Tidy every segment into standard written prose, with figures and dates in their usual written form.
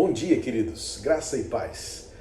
Bom dia, queridos, graça e paz.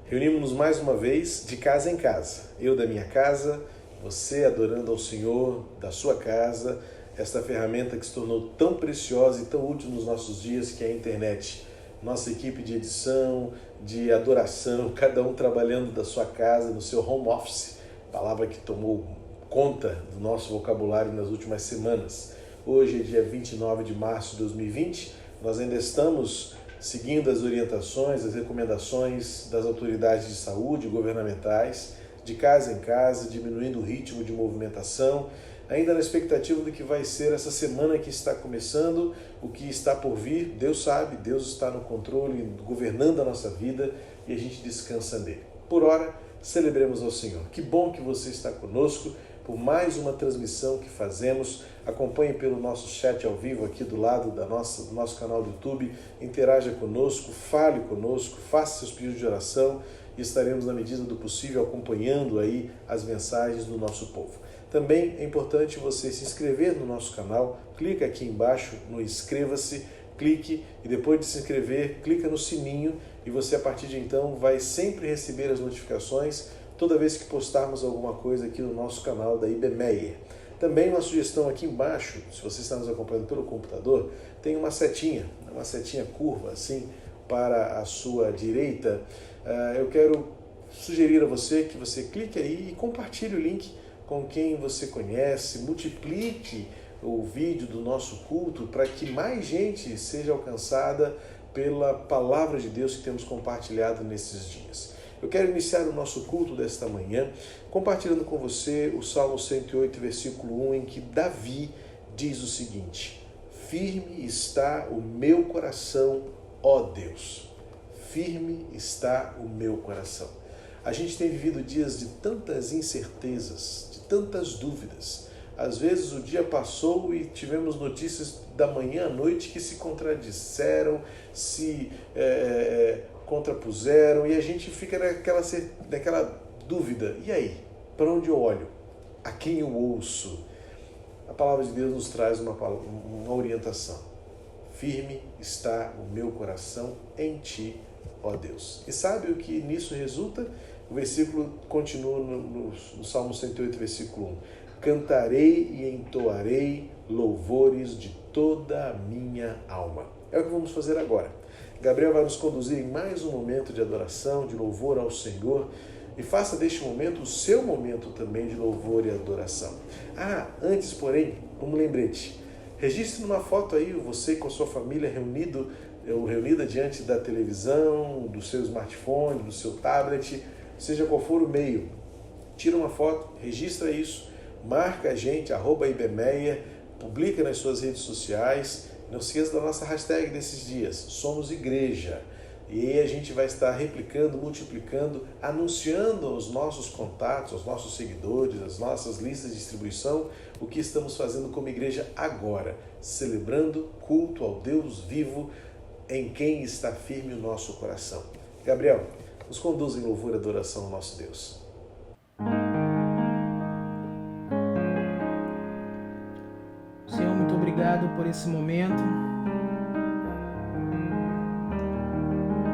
Reunimos-nos mais uma vez de casa em casa. Eu da minha casa, você adorando ao Senhor da sua casa, esta ferramenta que se tornou tão preciosa e tão útil nos nossos dias, que é a internet. Nossa equipe de edição, de adoração, cada um trabalhando da sua casa, no seu home office, palavra que tomou conta do nosso vocabulário nas últimas semanas. Hoje é dia 29 de março de 2020, nós ainda estamos seguindo as orientações, as recomendações das autoridades de saúde governamentais, de casa em casa, diminuindo o ritmo de movimentação, ainda na expectativa do que vai ser essa semana que está começando, o que está por vir. Deus sabe, Deus está no controle, governando a nossa vida e a gente descansa nele. Por ora, celebremos ao Senhor. Que bom que você está conosco por mais uma transmissão que fazemos. Acompanhe pelo nosso chat ao vivo aqui do lado do nosso canal do YouTube, interaja conosco, fale conosco, faça seus pedidos de oração e estaremos na medida do possível acompanhando aí as mensagens do nosso povo. Também é importante você se inscrever no nosso canal, clica aqui embaixo no inscreva-se, clique e depois de se inscrever, clica no sininho e você a partir de então vai sempre receber as notificações toda vez que postarmos alguma coisa aqui no nosso canal da IBMEIA. Também uma sugestão aqui embaixo, se você está nos acompanhando pelo computador, tem uma setinha curva assim para a sua direita. Eu quero sugerir a você que você clique aí e compartilhe o link com quem você conhece, multiplique o vídeo do nosso culto para que mais gente seja alcançada pela palavra de Deus que temos compartilhado nesses dias. Eu quero iniciar o nosso culto desta manhã compartilhando com você o Salmo 108, versículo 1, em que Davi diz o seguinte: firme está o meu coração, ó Deus. Firme está o meu coração. A gente tem vivido dias de tantas incertezas, de tantas dúvidas. Às vezes o dia passou e tivemos notícias da manhã à noite que se contradisseram, se contrapuseram, e a gente fica naquela dúvida. E aí? Para onde eu olho? A quem eu ouço? A palavra de Deus nos traz uma orientação. Firme está o meu coração em ti, ó Deus. E sabe o que nisso resulta? O versículo continua no Salmo 108, versículo 1. Cantarei e entoarei louvores de toda a minha alma. É o que vamos fazer agora. Gabriel vai nos conduzir em mais um momento de adoração, de louvor ao Senhor, e faça deste momento o seu momento também de louvor e adoração. Antes, porém, um lembrete. Registre numa foto aí você com a sua família reunida diante da televisão, do seu smartphone, do seu tablet, seja qual for o meio. Tira uma foto, registra isso, marca a gente, @IBMEIA, publica nas suas redes sociais. Não se esqueça da nossa hashtag desses dias, Somos Igreja. E aí a gente vai estar replicando, multiplicando, anunciando aos nossos contatos, aos nossos seguidores, às nossas listas de distribuição, o que estamos fazendo como igreja agora, celebrando culto ao Deus vivo, em quem está firme o nosso coração. Gabriel, nos conduz em louvor e adoração ao nosso Deus. Senhor, muito obrigado por esse momento.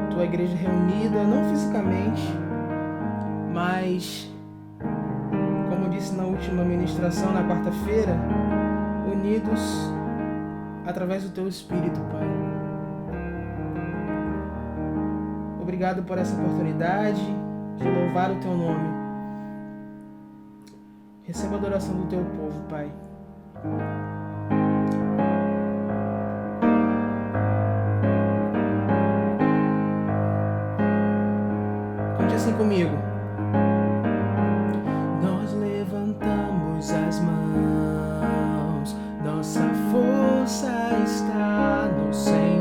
Tua igreja reunida, não fisicamente, mas, como disse na última ministração, na quarta-feira, unidos através do Teu Espírito, Pai. Obrigado por essa oportunidade de louvar o Teu nome. Receba a adoração do Teu povo, Pai. Cante assim comigo. Nós levantamos as mãos, nossa força está no Senhor.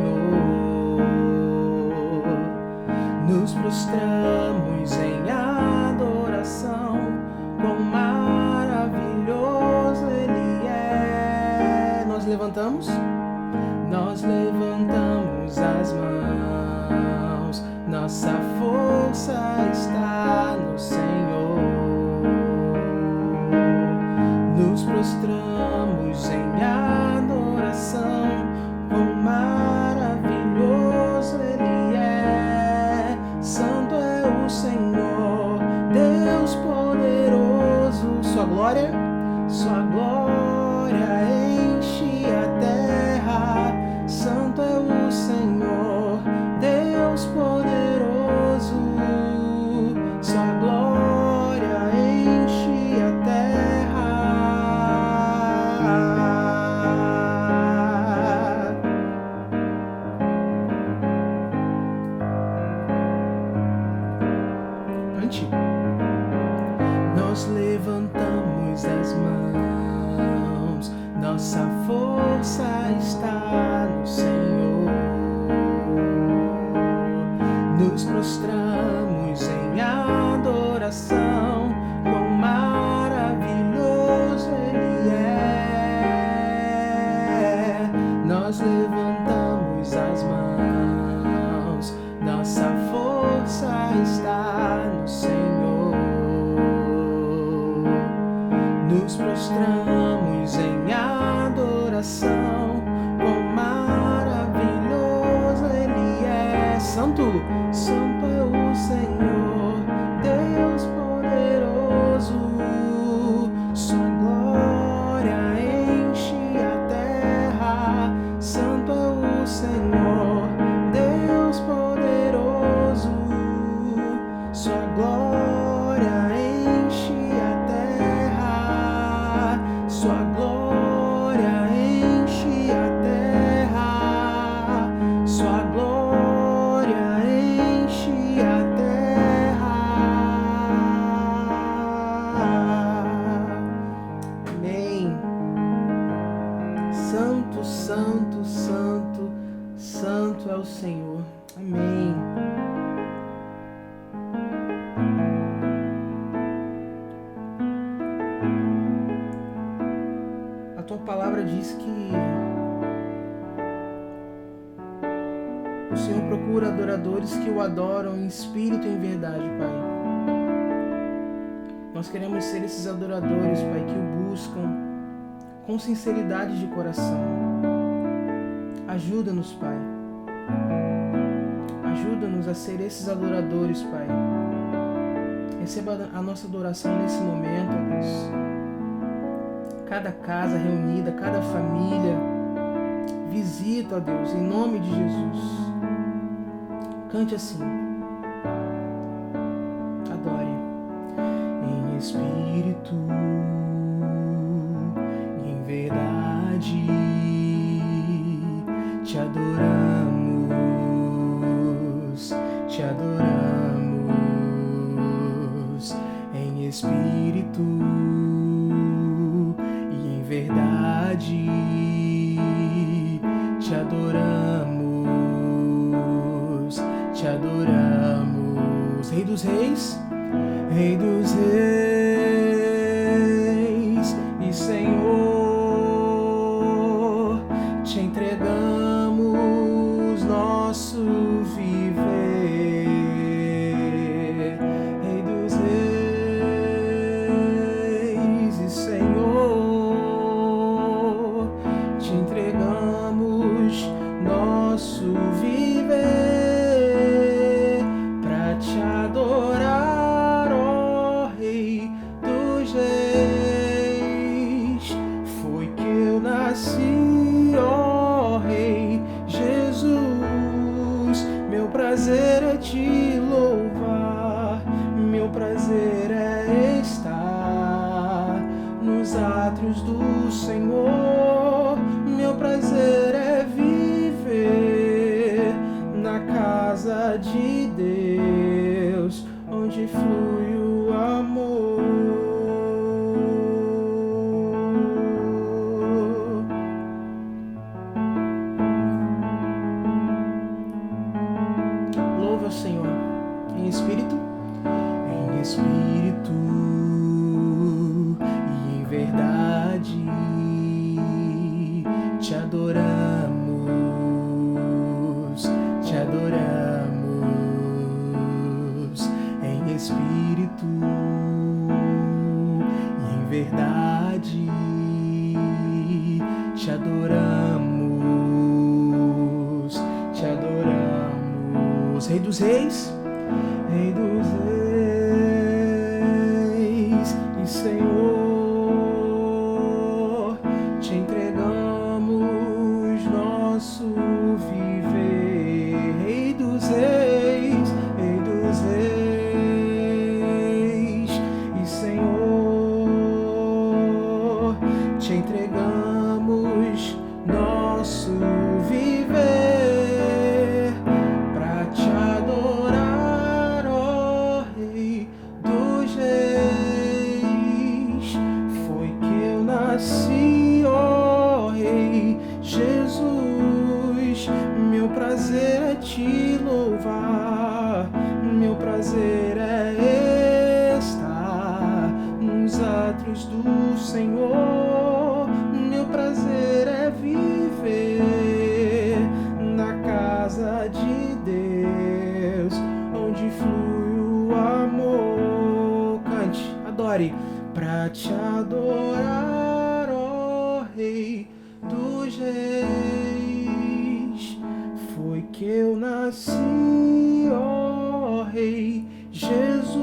Nos prostramos em adoração, quão maravilhoso Ele é. Nós levantamos as mãos, nossa força está no Senhor. Nos prostramos em adoração, quão maravilhoso Ele é. Nossa força está no Senhor. Nos prostramos em adoração, quão maravilhoso Ele é. Nós levantamos as mãos, nossa força está no Senhor. Nos prostramos em adoração, quão maravilhoso Ele é. Santo, Santo é o Senhor, Deus poderoso. Sua glória enche a terra. Santo é o Senhor, Deus poderoso. Sua glória enche a terra. Sua glória enche a terra. Sua glória enche a terra. Amém. Santo, santo, santo, santo é o Senhor. Amém. A tua palavra diz que o Senhor procura adoradores que o adoram em espírito e em verdade, Pai. Nós queremos ser esses adoradores, Pai, que o buscam com sinceridade de coração. Ajuda-nos, Pai. Ajuda-nos a ser esses adoradores, Pai. Receba a nossa adoração nesse momento, ó Deus. Cada casa reunida, cada família, visita, ó Deus, em nome de Jesus. Cante assim. Adore. Em espírito e em verdade te adoramos, te adoramos. Em espírito e em verdade te adoramos, te adoramos. Rei dos reis, Rei dos reis e Senhor, te entregamos nosso viver. Rei dos reis e Senhor, te entregamos nosso viver pra te adorar, ó Rei dos reis. Foi que eu nasci, ó Rei Jesus. Meu prazer é te louvar, meu prazer é estar nos átrios do Senhor. Meu prazer é viver na casa de Deus, onde flui o amor. Louve ao Senhor em espírito e em verdade te adoramos, te adoramos. Em espírito e em verdade te adoramos, te adoramos. Rei dos reis, Rei dos reis e Senhor, te entregamos nosso viver. Rei dos reis, Rei dos reis e Senhor, te entregamos nosso viver pra te adorar, ó Rei dos reis. 'Reis, 'Reis e Senhor, te entregamos nosso viver pra te adorar, ó Rei dos reis. Foi que eu nasci, ó Rei Jesus. Meu prazer é te louvar, meu prazer é estar nos átrios do Senhor. Meu prazer é viver na casa de Deus, onde flui o amor. Louve ao Senhor em espírito e em verdade te adoramos, te adoramos. Em espírito e em verdade te adoramos. Em espírito e em verdade te adoramos. Rei dos reis, Rei dos reis e Senhor, te entregamos nosso viver pra te adorar, ó Rei dos reis. Foi que eu nasci, ó dos reis foi que eu nasci, ó Rei Jesus.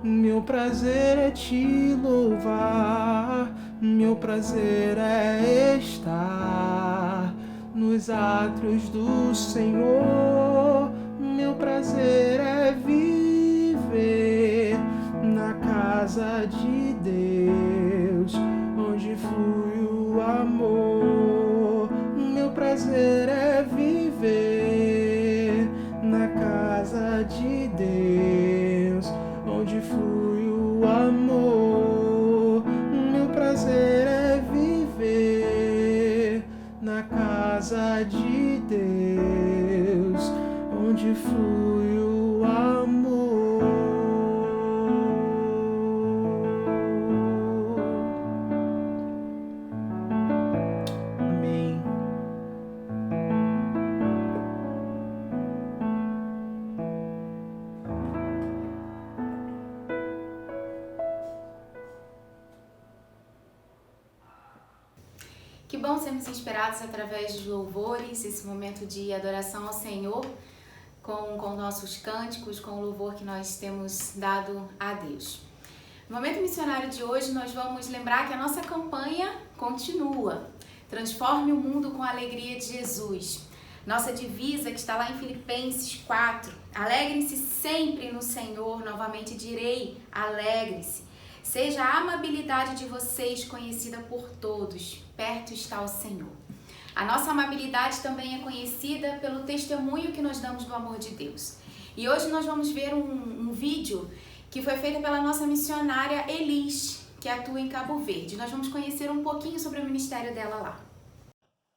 Meu prazer é te louvar, meu prazer é estar nos átrios do Senhor. Meu prazer é viver na casa de Deus, onde flui o amor. Meu prazer é viver na casa de Deus, onde flui o amor. Meu prazer é viver na casa de Deus, onde flui o amor. Amém. Que bom sermos inspirados através dos louvores, esse momento de adoração ao Senhor, com nossos cânticos, com o louvor que nós temos dado a Deus. No momento missionário de hoje, nós vamos lembrar que a nossa campanha continua. Transforme o mundo com a alegria de Jesus. Nossa divisa que está lá em Filipenses 4. Alegrem-se sempre no Senhor, novamente direi, alegrem-se. Seja a amabilidade de vocês conhecida por todos, perto está o Senhor. A nossa amabilidade também é conhecida pelo testemunho que nós damos do amor de Deus. E hoje nós vamos ver um vídeo que foi feito pela nossa missionária Elis, que atua em Cabo Verde. Nós vamos conhecer um pouquinho sobre o ministério dela lá.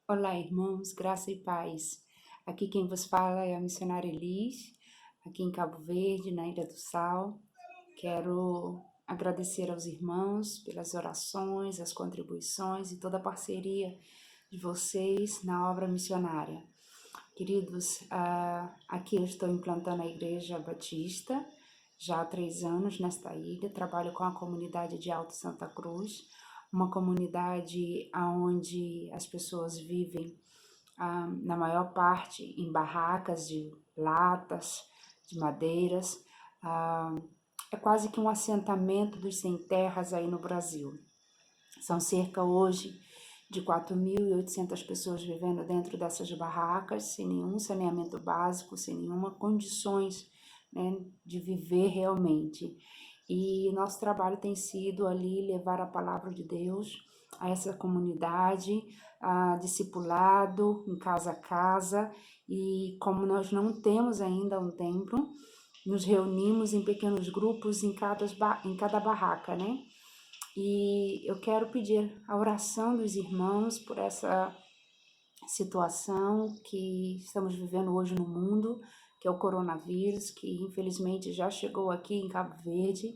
Olá, irmãos, graça e paz. Aqui quem vos fala é a missionária Elis, aqui em Cabo Verde, na Ilha do Sal. Quero agradecer aos irmãos pelas orações, as contribuições e toda a parceria de vocês na obra missionária. Queridos, aqui eu estou implantando a Igreja Batista, já há 3 anos nesta ilha. Trabalho com a comunidade de Alto Santa Cruz, uma comunidade onde as pessoas vivem, na maior parte, em barracas de latas, de madeiras. É quase que um assentamento dos sem terras aí no Brasil. São cerca hoje de 4.800 pessoas vivendo dentro dessas barracas, sem nenhum saneamento básico, sem nenhuma condições, né, de viver realmente. E nosso trabalho tem sido ali levar a palavra de Deus a essa comunidade, discipulado em casa a casa. E como nós não temos ainda um templo, nos reunimos em pequenos grupos em cada barraca, né? E eu quero pedir a oração dos irmãos por essa situação que estamos vivendo hoje no mundo, que é o coronavírus, que infelizmente já chegou aqui em Cabo Verde.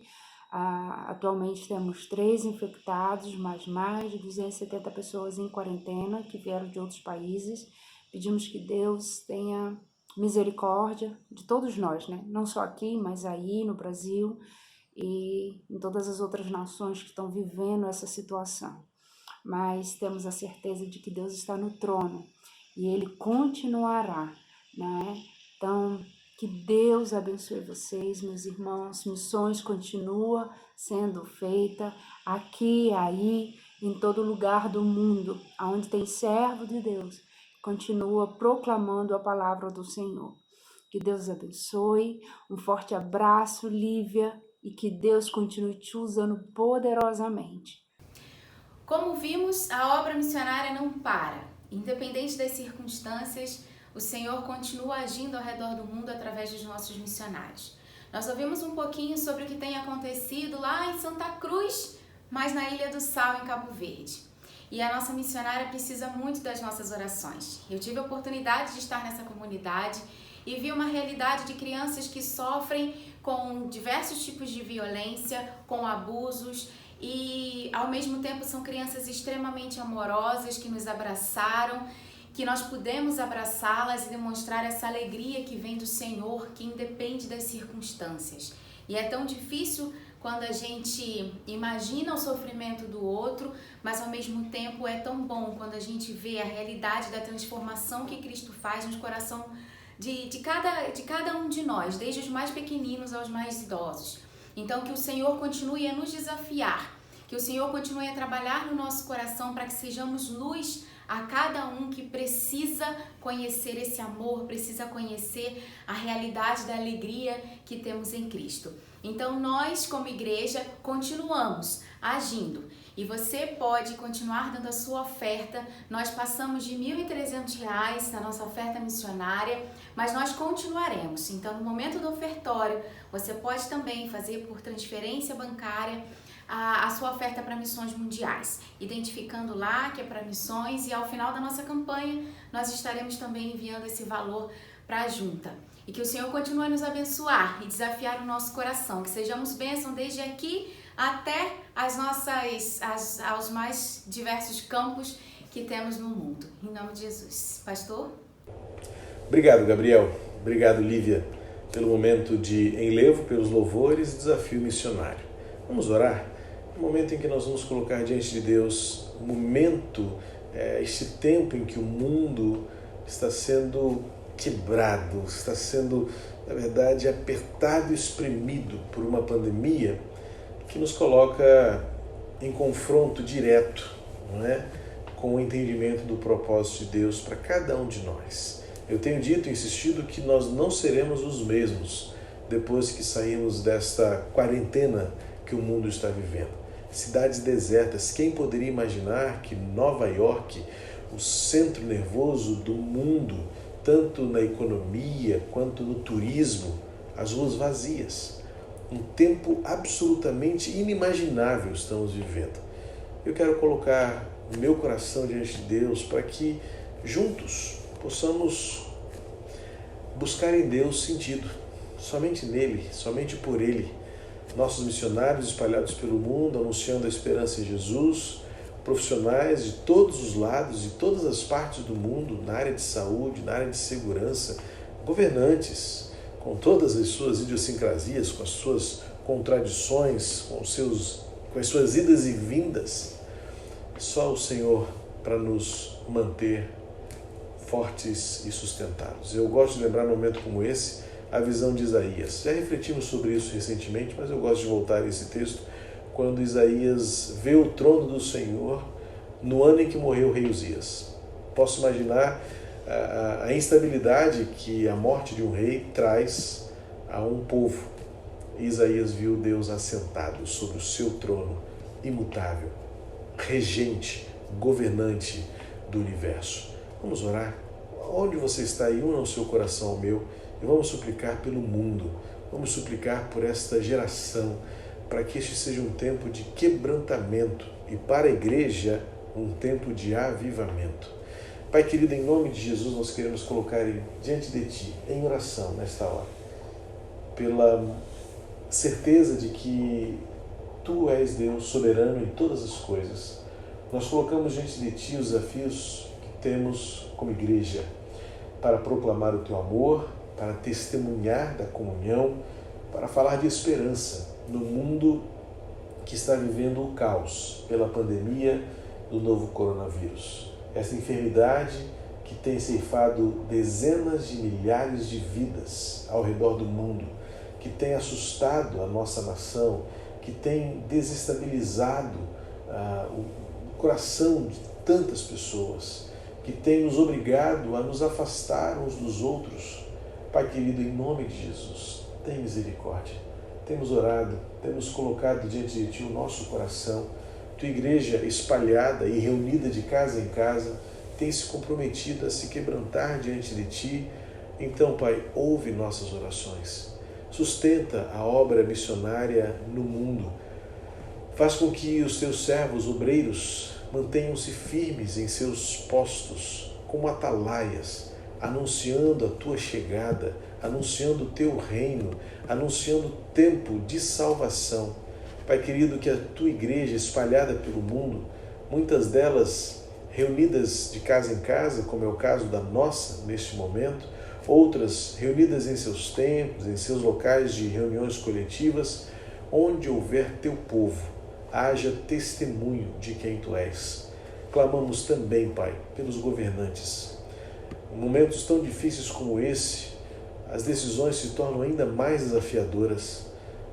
Atualmente temos 3 infectados, mas mais de 270 pessoas em quarentena que vieram de outros países. Pedimos que Deus tenha misericórdia de todos nós, né? Não só aqui, mas aí no Brasil e em todas as outras nações que estão vivendo essa situação. Mas temos a certeza de que Deus está no trono e Ele continuará, né? Então, que Deus abençoe vocês, meus irmãos. Missões continua sendo feita aqui, aí, em todo lugar do mundo, onde tem servo de Deus. Continua proclamando a palavra do Senhor. Que Deus abençoe. Um forte abraço, Lívia, e que Deus continue te usando poderosamente. Como vimos, a obra missionária não para. Independente das circunstâncias, o Senhor continua agindo ao redor do mundo através dos nossos missionários. Nós ouvimos um pouquinho sobre o que tem acontecido lá em Santa Cruz, mas na Ilha do Sal, em Cabo Verde. E a nossa missionária precisa muito das nossas orações. Eu tive a oportunidade de estar nessa comunidade e vi uma realidade de crianças que sofrem com diversos tipos de violência, com abusos, e ao mesmo tempo são crianças extremamente amorosas que nos abraçaram, que nós pudemos abraçá-las e demonstrar essa alegria que vem do Senhor, que independe das circunstâncias. E é tão difícil quando a gente imagina o sofrimento do outro, mas ao mesmo tempo é tão bom quando a gente vê a realidade da transformação que Cristo faz no coração de cada um de nós, desde os mais pequeninos aos mais idosos. Então, que o Senhor continue a nos desafiar, que o Senhor continue a trabalhar no nosso coração para que sejamos luz a cada um que precisa conhecer esse amor, precisa conhecer a realidade da alegria que temos em Cristo. Então, nós, como igreja, continuamos agindo. E você pode continuar dando a sua oferta. Nós passamos de R$ 1.300 na nossa oferta missionária, mas nós continuaremos. Então, no momento do ofertório, você pode também fazer por transferência bancária a sua oferta para missões mundiais, identificando lá que é para missões, e ao final da nossa campanha, nós estaremos também enviando esse valor para a junta. E que o Senhor continue a nos abençoar e desafiar o nosso coração, que sejamos bênção desde aqui até aos mais diversos campos que temos no mundo. Em nome de Jesus. Pastor? Obrigado, Gabriel. Obrigado, Lívia, pelo momento de enlevo, pelos louvores e desafio missionário. Vamos orar? No momento em que nós vamos colocar diante de Deus, o momento, este tempo em que o mundo está sendo quebrado, está sendo, na verdade, apertado e espremido por uma pandemia que nos coloca em confronto direto, não é? Com o entendimento do propósito de Deus para cada um de nós. Eu tenho dito e insistido que nós não seremos os mesmos depois que saímos desta quarentena que o mundo está vivendo. Cidades desertas, quem poderia imaginar que Nova York, o centro nervoso do mundo, tanto na economia quanto no turismo, as ruas vazias. Um tempo absolutamente inimaginável estamos vivendo. Eu quero colocar o meu coração diante de Deus para que juntos possamos buscar em Deus sentido, somente nele, somente por ele. Nossos missionários espalhados pelo mundo, anunciando a esperança em Jesus, profissionais de todos os lados e todas as partes do mundo, na área de saúde, na área de segurança, governantes, com todas as suas idiosincrasias, com as suas contradições, com as suas idas e vindas. Só o Senhor para nos manter fortes e sustentados. Eu gosto de lembrar num momento como esse a visão de Isaías. Já refletimos sobre isso recentemente, mas eu gosto de voltar a esse texto, quando Isaías vê o trono do Senhor no ano em que morreu o rei Uzias. Posso imaginar a instabilidade que a morte de um rei traz a um povo. Isaías viu Deus assentado sobre o seu trono, imutável, regente, governante do universo. Vamos orar? Onde você está aí, una o seu coração ao meu e vamos suplicar pelo mundo, vamos suplicar por esta geração, para que este seja um tempo de quebrantamento e para a igreja um tempo de avivamento. Pai querido, em nome de Jesus, nós queremos colocar diante de Ti, em oração nesta hora, pela certeza de que Tu és Deus soberano em todas as coisas. Nós colocamos diante de Ti os desafios que temos como igreja para proclamar o Teu amor, para testemunhar da comunhão, para falar de esperança no mundo que está vivendo o caos pela pandemia do novo coronavírus. Essa enfermidade que tem ceifado dezenas de milhares de vidas ao redor do mundo, que tem assustado a nossa nação, que tem desestabilizado o coração de tantas pessoas, que tem nos obrigado a nos afastar uns dos outros. Pai querido, em nome de Jesus, tem misericórdia. Temos orado, temos colocado diante de Ti o nosso coração. Tua igreja espalhada e reunida de casa em casa tem se comprometido a se quebrantar diante de Ti. Então, Pai, ouve nossas orações. Sustenta a obra missionária no mundo. Faz com que os Teus servos obreiros mantenham-se firmes em seus postos, como atalaias, anunciando a Tua chegada, anunciando o Teu reino, anunciando o tempo de salvação. Pai querido, que a Tua igreja espalhada pelo mundo, muitas delas reunidas de casa em casa, como é o caso da nossa neste momento, outras reunidas em seus templos, em seus locais de reuniões coletivas, onde houver teu povo, haja testemunho de quem tu és. Clamamos também, Pai, pelos governantes. Em momentos tão difíceis como esse, as decisões se tornam ainda mais desafiadoras.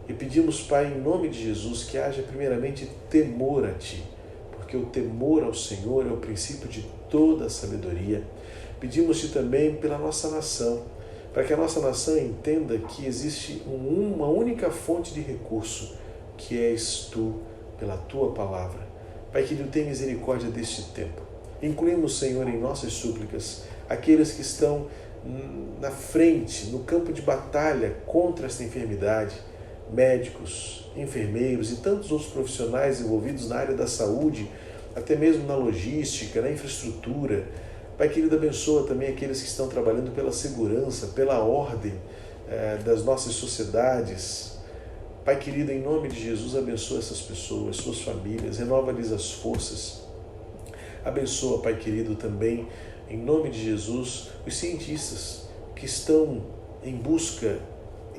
E pedimos, Pai, em nome de Jesus, que haja primeiramente temor a Ti, porque o temor ao Senhor é o princípio de toda a sabedoria. Pedimos-Te também pela nossa nação, para que a nossa nação entenda que existe uma única fonte de recurso, que és Tu, pela Tua palavra. Pai querido, tem misericórdia deste tempo. Incluímos, Senhor, em nossas súplicas, aqueles que estão na frente, no campo de batalha contra esta enfermidade, médicos, enfermeiros e tantos outros profissionais envolvidos na área da saúde, até mesmo na logística, na infraestrutura. Pai querido, abençoa também aqueles que estão trabalhando pela segurança, pela ordem das nossas sociedades. Pai querido, em nome de Jesus, abençoa essas pessoas, suas famílias, renova-lhes as forças. Abençoa, Pai querido, também, em nome de Jesus, os cientistas que estão em busca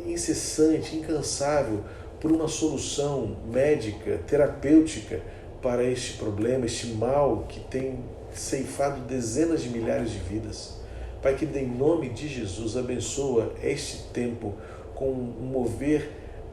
incessante, incansável, por uma solução médica, terapêutica para este problema, este mal que tem ceifado dezenas de milhares de vidas. Pai querido, em nome de Jesus, abençoa este tempo com um mover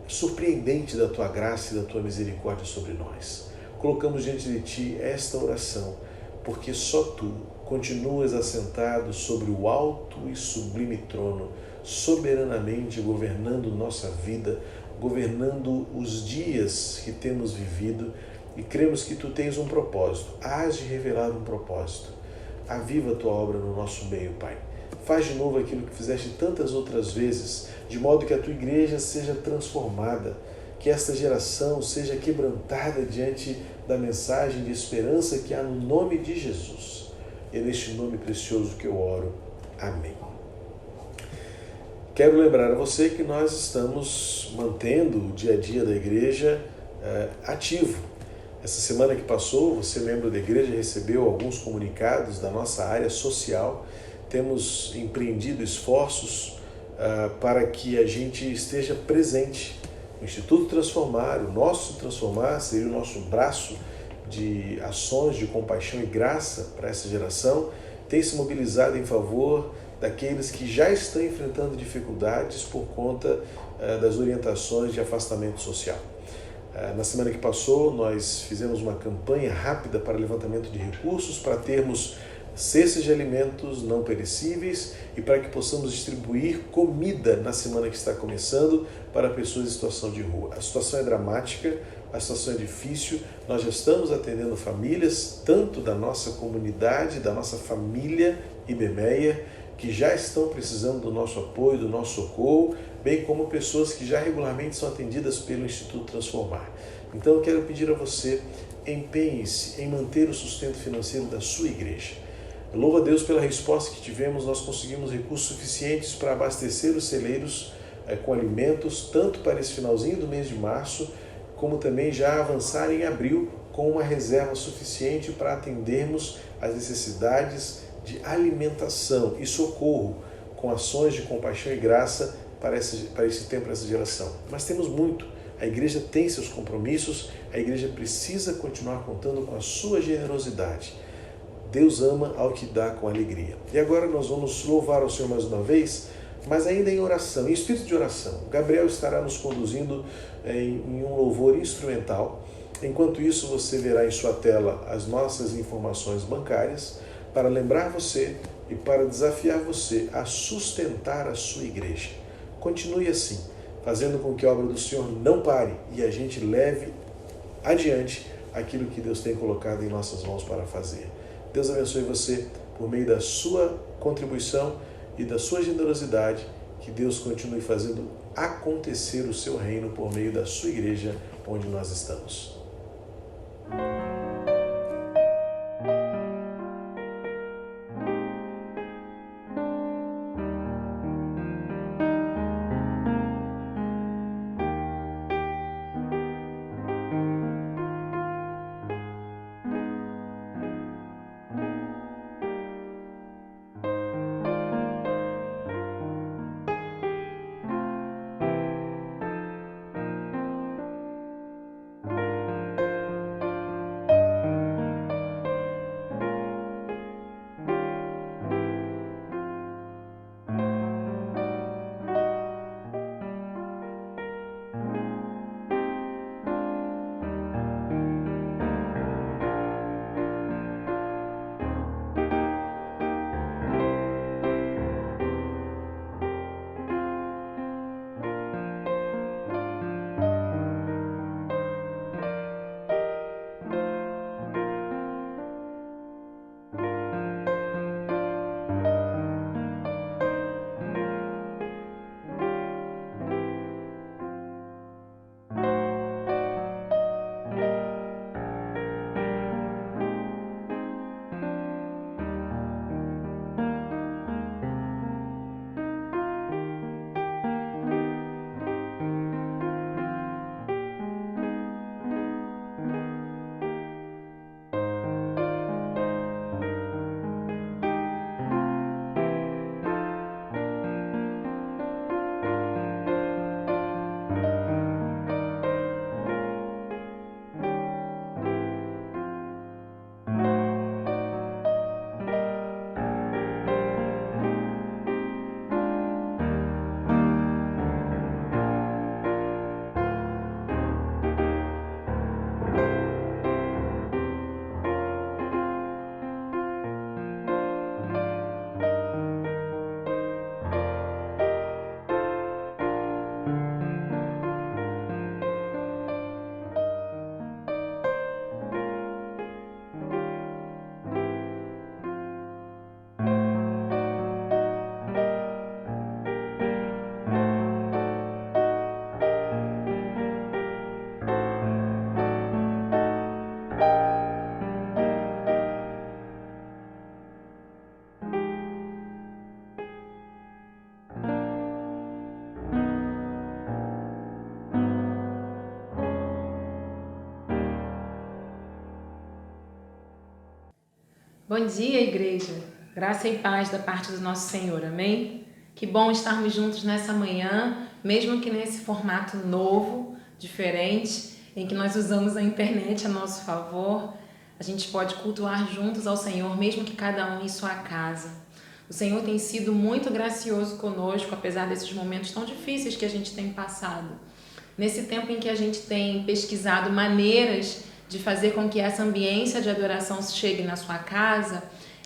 surpreendente da Tua graça e da Tua misericórdia sobre nós. Colocamos diante de Ti esta oração, porque só Tu continuas assentado sobre o alto e sublime trono, soberanamente governando nossa vida, governando os dias que temos vivido, e cremos que Tu tens um propósito, hás de revelar um propósito. Aviva a Tua obra no nosso meio, Pai. Faz de novo aquilo que fizeste tantas outras vezes, de modo que a Tua igreja seja transformada, que esta geração seja quebrantada diante da mensagem de esperança que há no nome de Jesus. É neste nome precioso que eu oro. Amém. Quero lembrar a você que nós estamos mantendo o dia a dia da igreja ativo. Essa semana que passou, você, membro da igreja, recebeu alguns comunicados da nossa área social. Temos empreendido esforços para que a gente esteja presente. O Instituto Transformar, o nosso Transformar, seria o nosso braço de ações de compaixão e graça para essa geração, tem se mobilizado em favor daqueles que já estão enfrentando dificuldades por conta das orientações de afastamento social. Na semana que passou, nós fizemos uma campanha rápida para levantamento de recursos para termos cestas de alimentos não perecíveis e para que possamos distribuir comida na semana que está começando para pessoas em situação de rua. A situação é dramática, a situação é difícil, nós já estamos atendendo famílias, tanto da nossa comunidade, da nossa família IBMEA, que já estão precisando do nosso apoio, do nosso socorro, bem como pessoas que já regularmente são atendidas pelo Instituto Transformar. Então eu quero pedir a você, empenhe-se em manter o sustento financeiro da sua igreja. Eu louvo a Deus pela resposta que tivemos, nós conseguimos recursos suficientes para abastecer os celeiros com alimentos, tanto para esse finalzinho do mês de março, como também já avançar em abril com uma reserva suficiente para atendermos às necessidades de alimentação e socorro com ações de compaixão e graça para esse tempo, para essa geração. Mas temos muito. A igreja tem seus compromissos, a igreja precisa continuar contando com a sua generosidade. Deus ama ao que dá com alegria. E agora nós vamos louvar ao Senhor mais uma vez, mas ainda em oração, em espírito de oração. Gabriel estará nos conduzindo em um louvor instrumental. Enquanto isso, você verá em sua tela as nossas informações bancárias para lembrar você e para desafiar você a sustentar a sua igreja. Continue assim, fazendo com que a obra do Senhor não pare e a gente leve adiante aquilo que Deus tem colocado em nossas mãos para fazer. Deus abençoe você por meio da sua contribuição e da sua generosidade, que Deus continue fazendo acontecer o seu reino por meio da sua igreja onde nós estamos. Bom dia, igreja. Graça e paz da parte do nosso Senhor, amém? Que bom estarmos juntos nessa manhã, mesmo que nesse formato novo, diferente, em que nós usamos a internet a nosso favor. A gente pode cultuar juntos ao Senhor, mesmo que cada um em sua casa. O Senhor tem sido muito gracioso conosco, apesar desses momentos tão difíceis que a gente tem passado. Nesse tempo em que a gente tem pesquisado maneiras de fazer com que essa ambiência de adoração chegue na sua casa,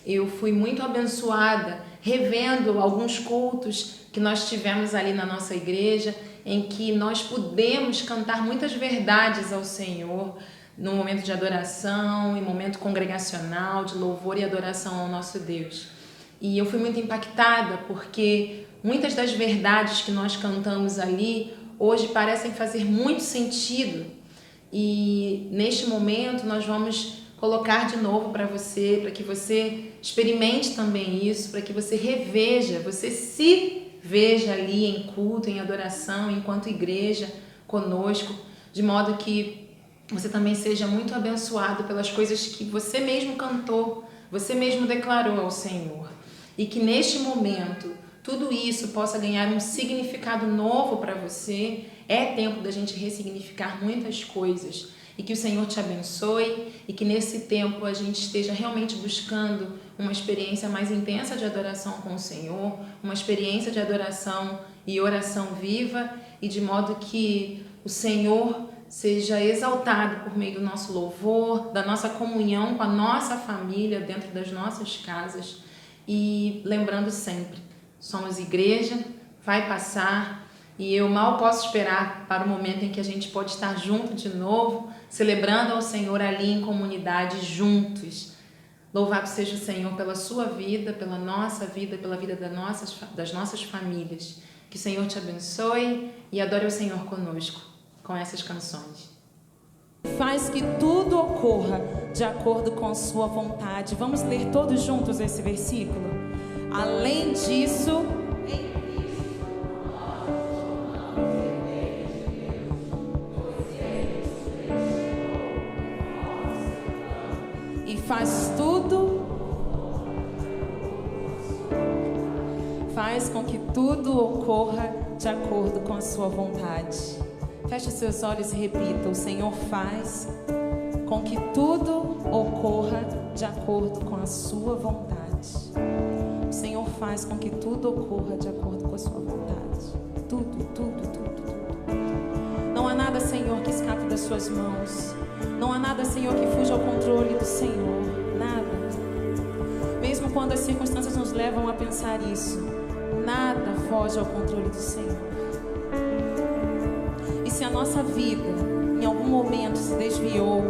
eu fui muito abençoada revendo alguns cultos que nós tivemos ali na nossa igreja, em que nós pudemos cantar muitas verdades ao Senhor no momento de adoração, em momento congregacional, de louvor e adoração ao nosso Deus. E eu fui muito impactada porque muitas das verdades que nós cantamos ali hoje parecem fazer muito sentido. E neste momento nós vamos colocar de novo para você, para que você experimente também isso, para que você reveja, você se veja ali em culto, em adoração, enquanto igreja conosco, de modo que você também seja muito abençoado pelas coisas que você mesmo cantou, você mesmo declarou ao Senhor. E que neste momento tudo isso possa ganhar um significado novo para você. É tempo da gente ressignificar muitas coisas. E que o Senhor te abençoe e que nesse tempo a gente esteja realmente buscando uma experiência mais intensa de adoração com o Senhor, uma experiência de adoração e oração viva, e de modo que o Senhor seja exaltado por meio do nosso louvor, da nossa comunhão com a nossa família dentro das nossas casas. E lembrando sempre, somos igreja, vai passar, e eu mal posso esperar para o momento em que a gente pode estar junto de novo, celebrando ao Senhor ali em comunidade, juntos. Louvado seja o Senhor pela sua vida, pela nossa vida, pela vida das nossas famílias. Que o Senhor te abençoe e adore o Senhor conosco, com essas canções. Faz que tudo ocorra de acordo com sua vontade. Vamos ler todos juntos esse versículo? Além disso, e faz com que tudo ocorra de acordo com a sua vontade. Feche os seus olhos e repita: o Senhor faz com que tudo ocorra de acordo com a sua vontade. O Senhor faz com que tudo ocorra de acordo com a sua vontade. Tudo, tudo, tudo, tudo. Não há nada, Senhor, que escape das suas mãos. Não há nada, Senhor, que fuja ao controle do Senhor. Nada. Mesmo quando as circunstâncias nos levam a pensar isso, nada foge ao controle do Senhor. E se a nossa vida em algum momento se desviou,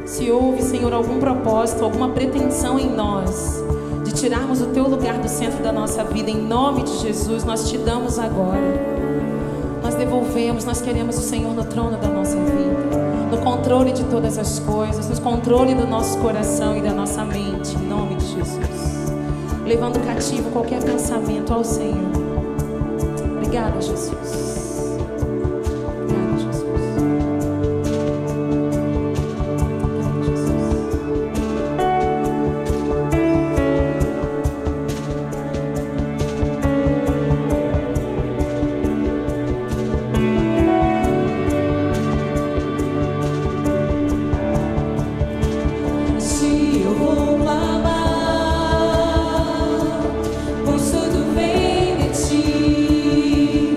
se houve, Senhor, algum propósito, alguma pretensão em nós de tirarmos o Teu lugar do centro da nossa vida, em nome de Jesus, nós te damos agora. Nós devolvemos, nós queremos o Senhor no trono da nossa vida, no controle de todas as coisas, no controle do nosso coração e da nossa mente, em nome de Jesus. Levando cativo qualquer pensamento ao Senhor. Obrigada, Jesus. Pois tudo vem de ti.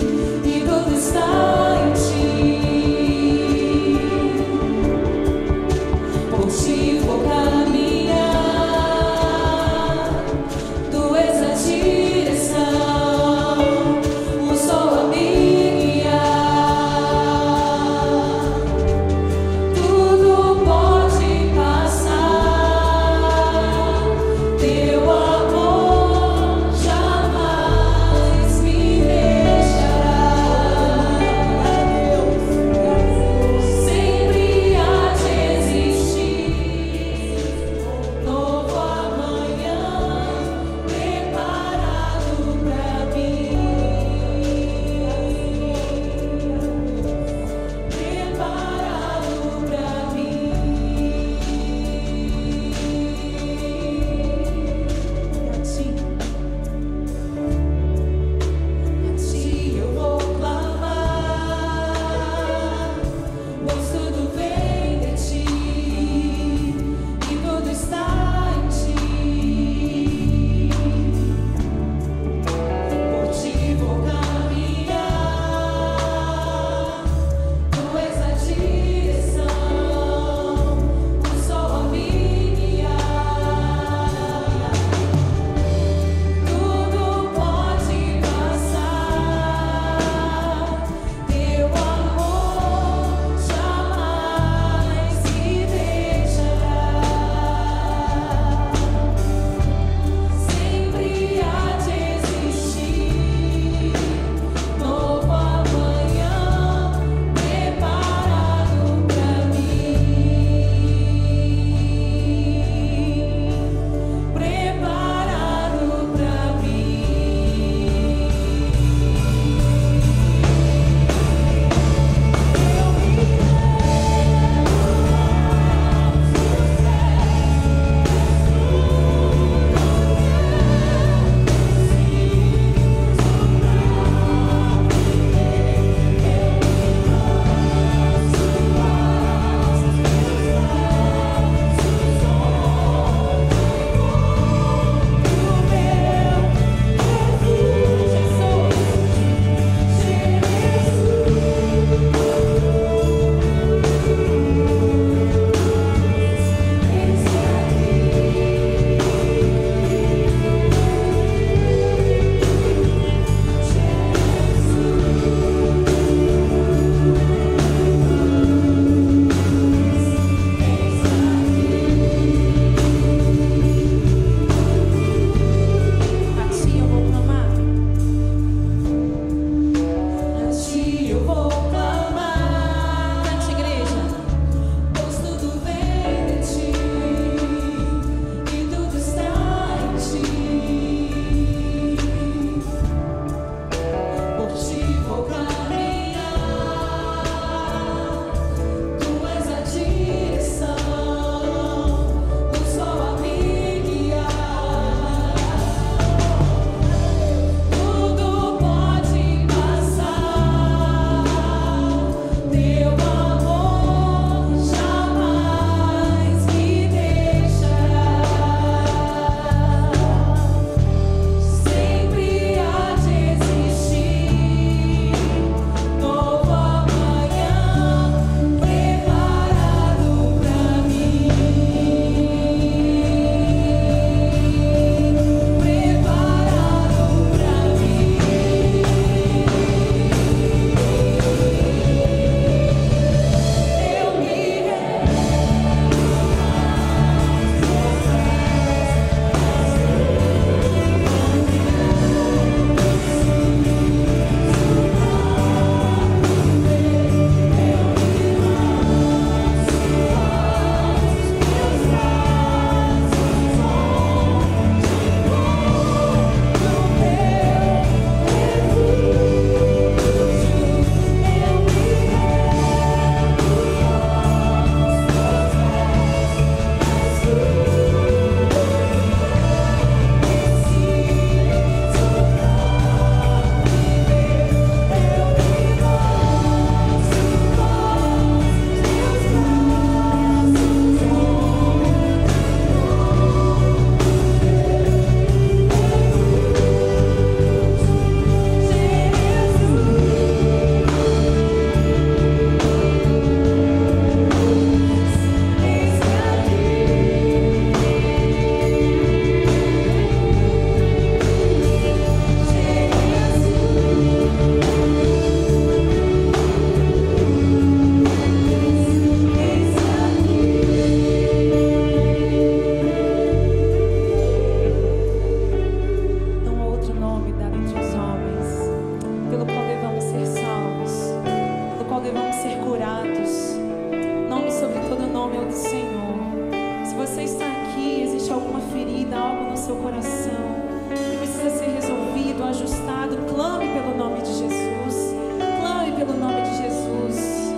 seu coração, que precisa ser resolvido, ajustado, clame pelo nome de Jesus. Clame pelo nome de Jesus.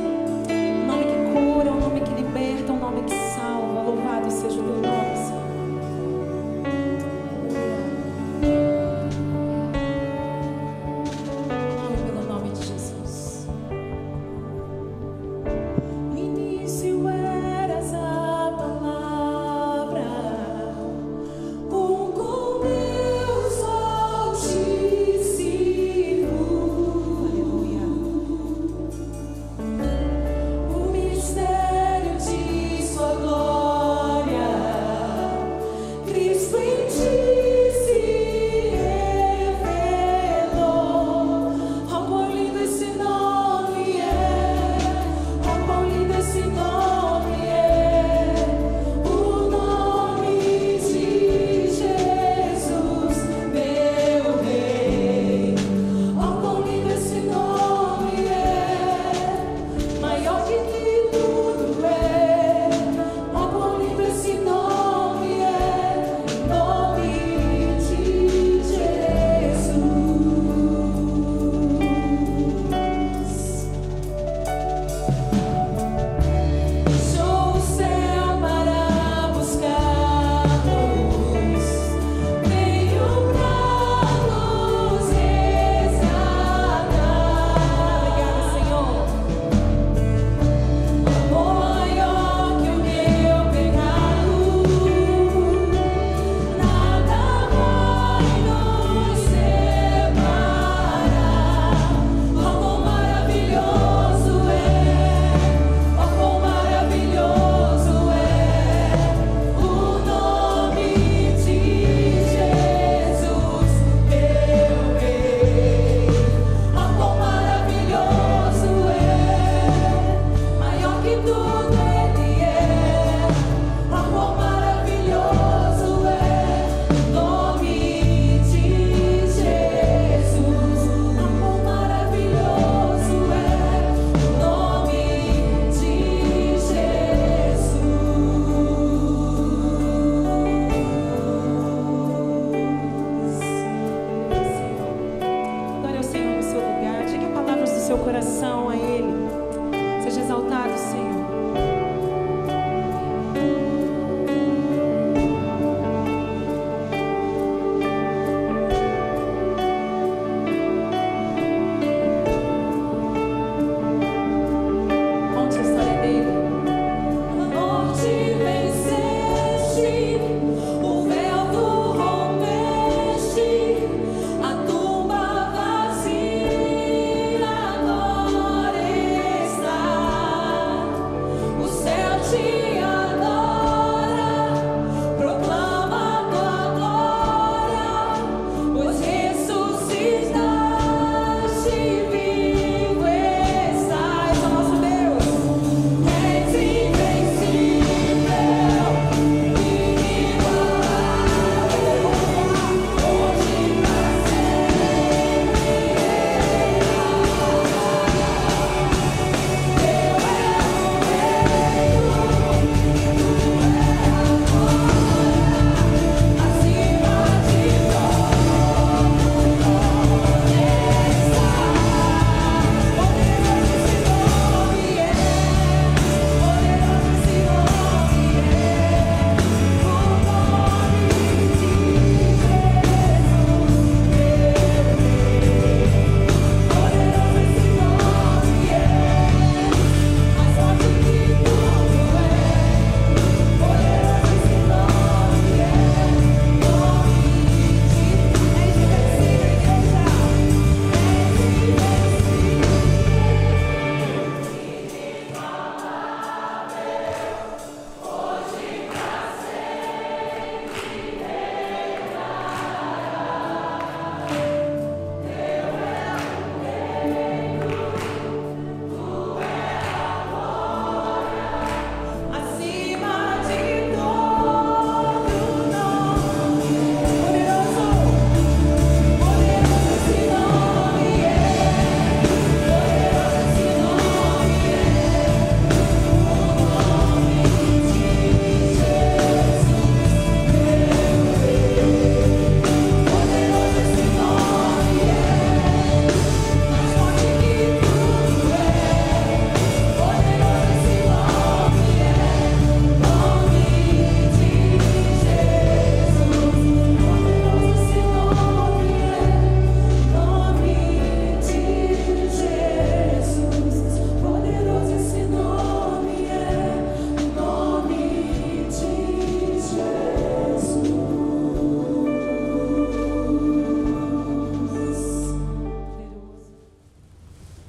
O nome que cura, o nome que liberta, o nome que salva. Louvado seja o teu nome, Senhor. Clame pelo nome de Jesus. No início eras a palavra, com Deus Altíssimo. Aleluia. O mistério de sua glória, Cristo em ti se revelou. Oh, quão lindo esse nome é! Oh, quão lindo esse nome é! O nome de Jesus, meu Rei. Oh, quão lindo esse nome é! Maior que tudo é. Oh, quão lindo esse nome é!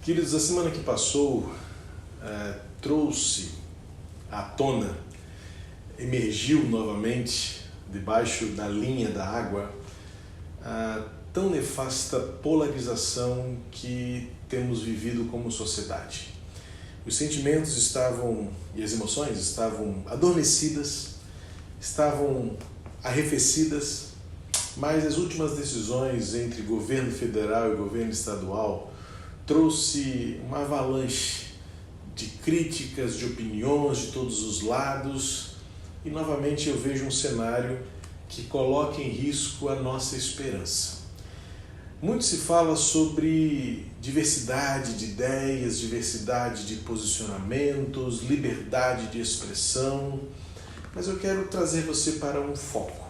Queridos, a semana que passou trouxe à tona, emergiu novamente debaixo da linha da água a tão nefasta polarização que temos vivido como sociedade. Os sentimentos e as emoções estavam adormecidas, estavam arrefecidas, mas as últimas decisões entre governo federal e governo estadual trouxe uma avalanche de críticas, de opiniões de todos os lados, e novamente eu vejo um cenário que coloca em risco a nossa esperança. Muito se fala sobre diversidade de ideias, diversidade de posicionamentos, liberdade de expressão, mas eu quero trazer você para um foco,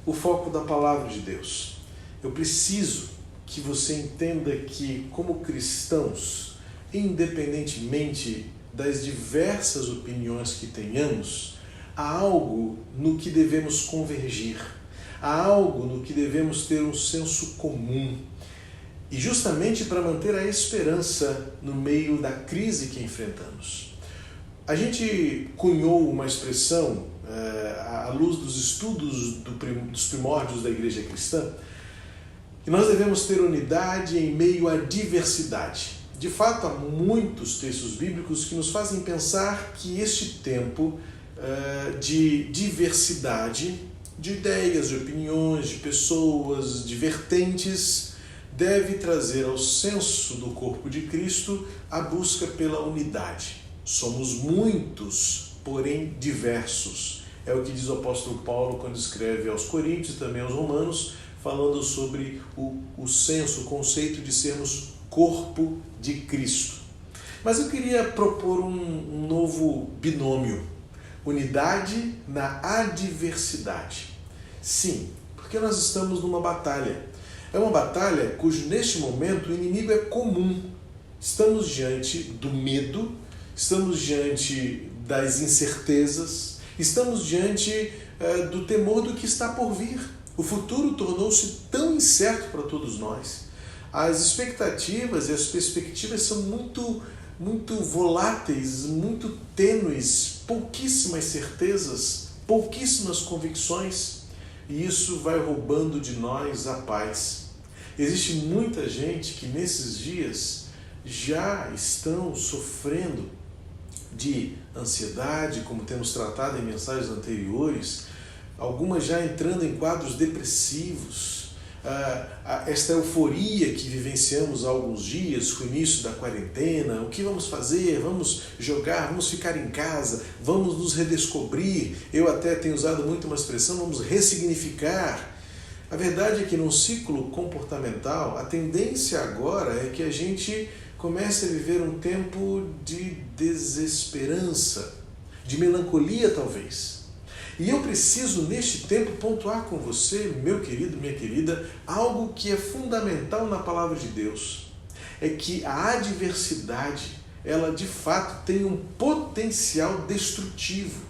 o foco da Palavra de Deus. Eu preciso que você entenda que, como cristãos, independentemente das diversas opiniões que tenhamos, há algo no que devemos convergir, há algo no que devemos ter um senso comum. E justamente para manter a esperança no meio da crise que enfrentamos. A gente cunhou uma expressão, à luz dos estudos dos primórdios da Igreja Cristã, que nós devemos ter unidade em meio à diversidade. De fato, há muitos textos bíblicos que nos fazem pensar que este tempo de diversidade, de ideias, de opiniões, de pessoas, de vertentes, deve trazer ao senso do corpo de Cristo a busca pela unidade. Somos muitos, porém diversos. É o que diz o apóstolo Paulo quando escreve aos Coríntios e também aos Romanos, falando sobre o senso, o conceito de sermos corpo de Cristo. Mas eu queria propor um novo binômio: unidade na adversidade. Sim, porque nós estamos numa batalha. É uma batalha cujo, neste momento, o inimigo é comum. Estamos diante do medo, estamos diante das incertezas, estamos diante do temor do que está por vir. O futuro tornou-se tão incerto para todos nós. As expectativas e as perspectivas são muito voláteis, muito tênues, pouquíssimas certezas, pouquíssimas convicções, e isso vai roubando de nós a paz. Existe muita gente que nesses dias já estão sofrendo de ansiedade, como temos tratado em mensagens anteriores, algumas já entrando em quadros depressivos. Esta euforia que vivenciamos há alguns dias com o início da quarentena, o que vamos fazer? Vamos jogar, vamos ficar em casa, vamos nos redescobrir. Eu até tenho usado muito uma expressão, vamos ressignificar. A verdade é que num ciclo comportamental, a tendência agora é que a gente comece a viver um tempo de desesperança, de melancolia talvez. E eu preciso, neste tempo, pontuar com você, meu querido, minha querida, algo que é fundamental na Palavra de Deus. É que a adversidade, ela de fato tem um potencial destrutivo.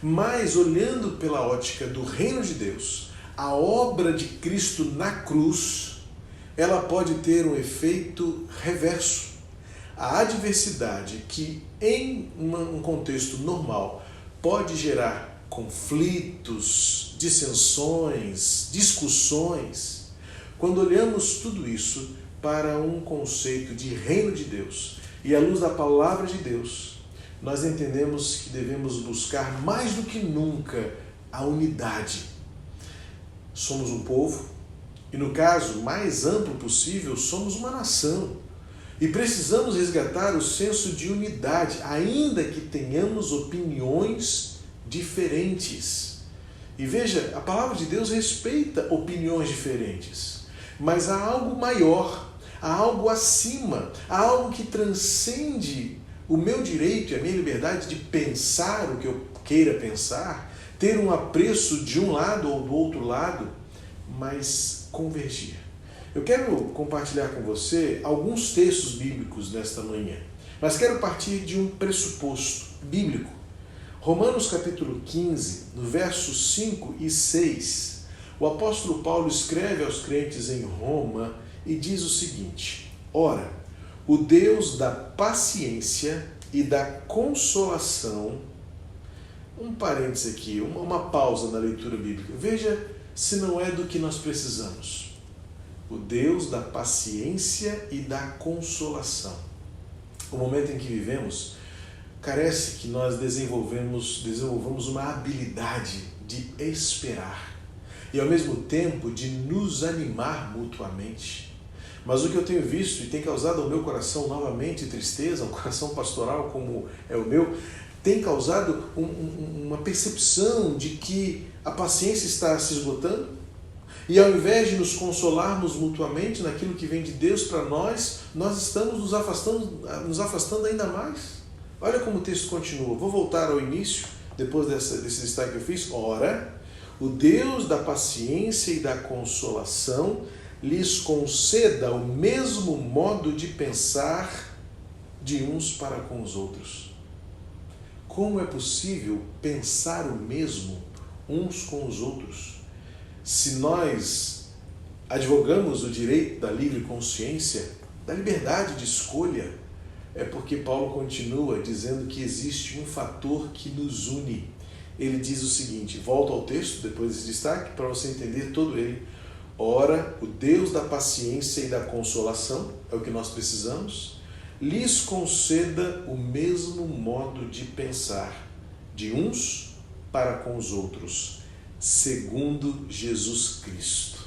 Mas, olhando pela ótica do reino de Deus, a obra de Cristo na cruz, ela pode ter um efeito reverso. A adversidade, que em um contexto normal pode gerar conflitos, dissensões, discussões, quando olhamos tudo isso para um conceito de reino de Deus e à luz da palavra de Deus, nós entendemos que devemos buscar mais do que nunca a unidade. Somos um povo e, no caso mais amplo possível, somos uma nação e precisamos resgatar o senso de unidade, ainda que tenhamos opiniões diferentes. E veja, a palavra de Deus respeita opiniões diferentes, mas há algo maior, há algo acima, há algo que transcende o meu direito e a minha liberdade de pensar o que eu queira pensar, ter um apreço de um lado ou do outro lado, mas convergir. Eu quero compartilhar com você alguns textos bíblicos nesta manhã, mas quero partir de um pressuposto bíblico. Romanos capítulo 15, no versos 5 e 6, o apóstolo Paulo escreve aos crentes em Roma e diz o seguinte: Ora, o Deus da paciência e da consolação. Um parênteses aqui, uma pausa na leitura bíblica. Veja se não é do que nós precisamos. O Deus da paciência e da consolação. O momento em que vivemos carece que nós desenvolvamos uma habilidade de esperar e ao mesmo tempo de nos animar mutuamente. Mas o que eu tenho visto e tem causado ao meu coração novamente tristeza, um coração pastoral como é o meu, tem causado uma percepção de que a paciência está se esgotando e ao invés de nos consolarmos mutuamente naquilo que vem de Deus para nós estamos nos afastando ainda mais. Olha como o texto continua. Vou voltar ao início, depois desse destaque que eu fiz. Ora, o Deus da paciência e da consolação lhes conceda o mesmo modo de pensar de uns para com os outros. Como é possível pensar o mesmo uns com os outros? Se nós advogamos o direito da livre consciência, da liberdade de escolha, é porque Paulo continua dizendo que existe um fator que nos une. Ele diz o seguinte, volto ao texto, depois desse destaque, para você entender todo ele. Ora, o Deus da paciência e da consolação, é o que nós precisamos, lhes conceda o mesmo modo de pensar de uns para com os outros, segundo Jesus Cristo.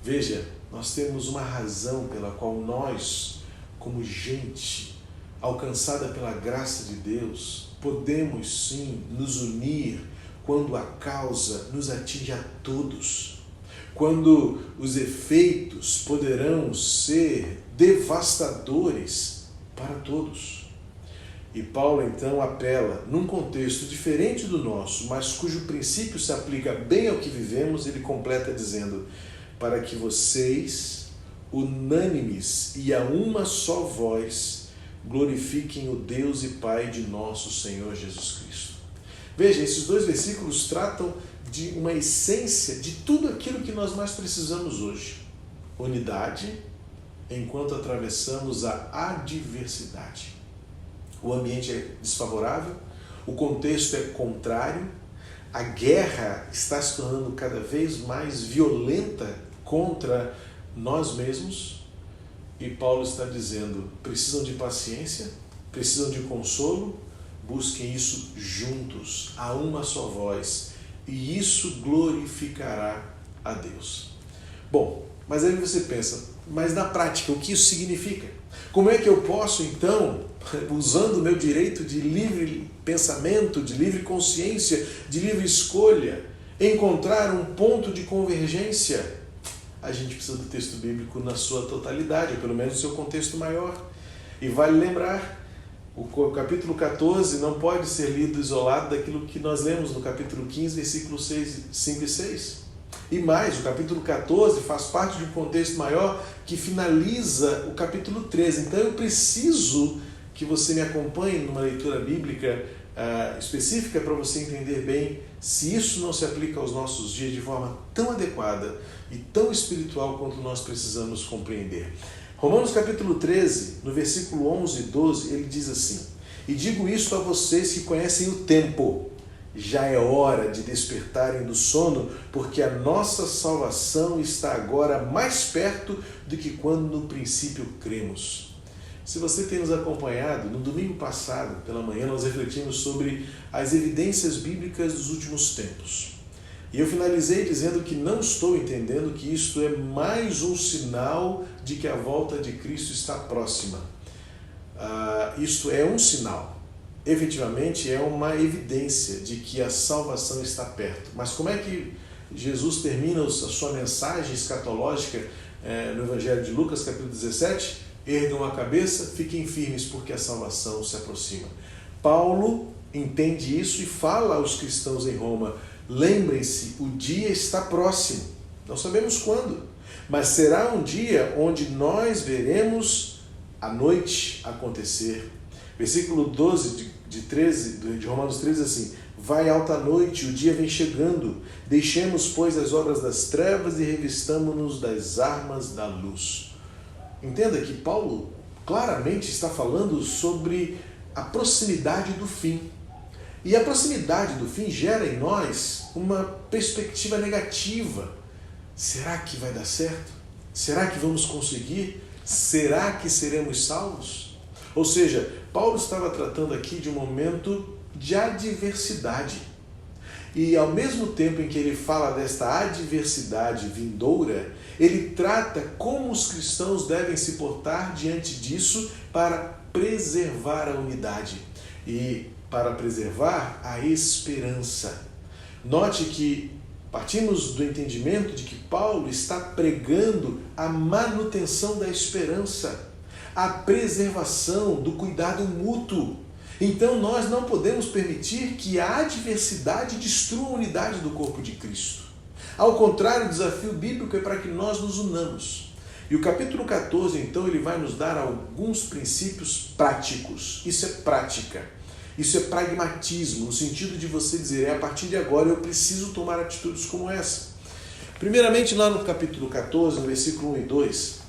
Veja, nós temos uma razão pela qual nós, como gente alcançada pela graça de Deus, podemos sim nos unir quando a causa nos atinge a todos, quando os efeitos poderão ser devastadores para todos. E Paulo então apela, num contexto diferente do nosso, mas cujo princípio se aplica bem ao que vivemos, ele completa dizendo, para que vocês, unânimes e a uma só voz, glorifiquem o Deus e Pai de nosso Senhor Jesus Cristo. Veja, esses dois versículos tratam de uma essência de tudo aquilo que nós mais precisamos hoje. Unidade, enquanto atravessamos a adversidade. O ambiente é desfavorável, o contexto é contrário, a guerra está se tornando cada vez mais violenta contra nós mesmos, e Paulo está dizendo, precisam de paciência, precisam de consolo, busquem isso juntos, a uma só voz, e isso glorificará a Deus. Bom, mas aí você pensa, mas na prática, o que isso significa? Como é que eu posso, então, usando o meu direito de livre pensamento, de livre consciência, de livre escolha, encontrar um ponto de convergência? A gente precisa do texto bíblico na sua totalidade, ou pelo menos no seu contexto maior. E vale lembrar, o capítulo 14 não pode ser lido isolado daquilo que nós lemos no capítulo 15, versículos 5 e 6. E mais, o capítulo 14 faz parte de um contexto maior que finaliza o capítulo 13. Então eu preciso que você me acompanhe numa leitura bíblica específica para você entender bem se isso não se aplica aos nossos dias de forma tão adequada e tão espiritual quanto nós precisamos compreender. Romanos capítulo 13, no versículo 11 e 12, ele diz assim, e digo isto a vocês que conhecem o tempo, já é hora de despertarem do sono, porque a nossa salvação está agora mais perto do que quando no princípio cremos. Se você tem nos acompanhado, no domingo passado, pela manhã, nós refletimos sobre as evidências bíblicas dos últimos tempos. E eu finalizei dizendo que não estou entendendo que isto é mais um sinal de que a volta de Cristo está próxima. Isto é um sinal. Efetivamente é uma evidência de que a salvação está perto. Mas como é que Jesus termina a sua mensagem escatológica no Evangelho de Lucas, capítulo 17? Ergam a cabeça, fiquem firmes, porque a salvação se aproxima. Paulo entende isso e fala aos cristãos em Roma, lembrem-se, o dia está próximo. Não sabemos quando, mas será um dia onde nós veremos a noite acontecer. Versículo 12 de Romanos 13 assim, vai alta noite, o dia vem chegando, deixemos, pois, as obras das trevas e revistamo-nos das armas da luz. Entenda que Paulo claramente está falando sobre a proximidade do fim. E a proximidade do fim gera em nós uma perspectiva negativa. Será que vai dar certo? Será que vamos conseguir? Será que seremos salvos? Ou seja, Paulo estava tratando aqui de um momento de adversidade. E ao mesmo tempo em que ele fala desta adversidade vindoura, ele trata como os cristãos devem se portar diante disso para preservar a unidade e para preservar a esperança. Note que partimos do entendimento de que Paulo está pregando a manutenção da esperança, a preservação do cuidado mútuo. Então nós não podemos permitir que a adversidade destrua a unidade do corpo de Cristo. Ao contrário, o desafio bíblico é para que nós nos unamos. E o capítulo 14, então, ele vai nos dar alguns princípios práticos. Isso é prática. Isso é pragmatismo, no sentido de você dizer, a partir de agora eu preciso tomar atitudes como essa. Primeiramente, lá no capítulo 14, no versículo 1 e 2,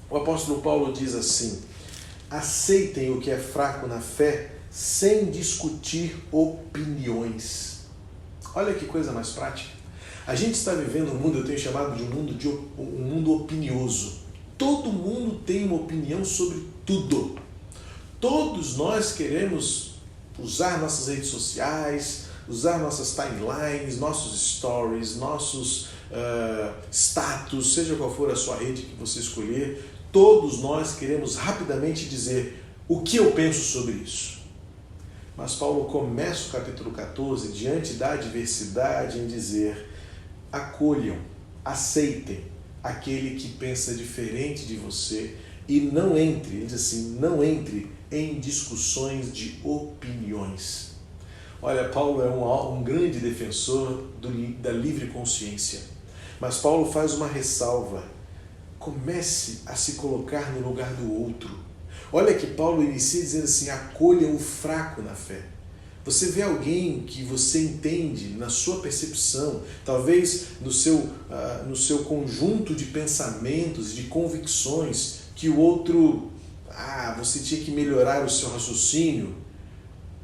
o apóstolo Paulo diz assim: aceitem o que é fraco na fé, sem discutir opiniões. Olha que coisa mais prática. A gente está vivendo um mundo, eu tenho chamado de um mundo opinioso. Todo mundo tem uma opinião sobre tudo. Todos nós queremos usar nossas redes sociais, usar nossas timelines, nossos stories, nossos status, seja qual for a sua rede que você escolher. Todos nós queremos rapidamente dizer o que eu penso sobre isso. Mas Paulo começa o capítulo 14, diante da adversidade, em dizer: acolham, aceitem aquele que pensa diferente de você e não entre, ele diz assim, não entre em discussões de opiniões. Olha, Paulo é um grande defensor da livre consciência, mas Paulo faz uma ressalva: comece a se colocar no lugar do outro. Olha que Paulo inicia dizendo assim, acolha o fraco na fé. Você vê alguém que você entende na sua percepção, talvez no seu conjunto de pensamentos, de convicções, que o outro, você tinha que melhorar o seu raciocínio.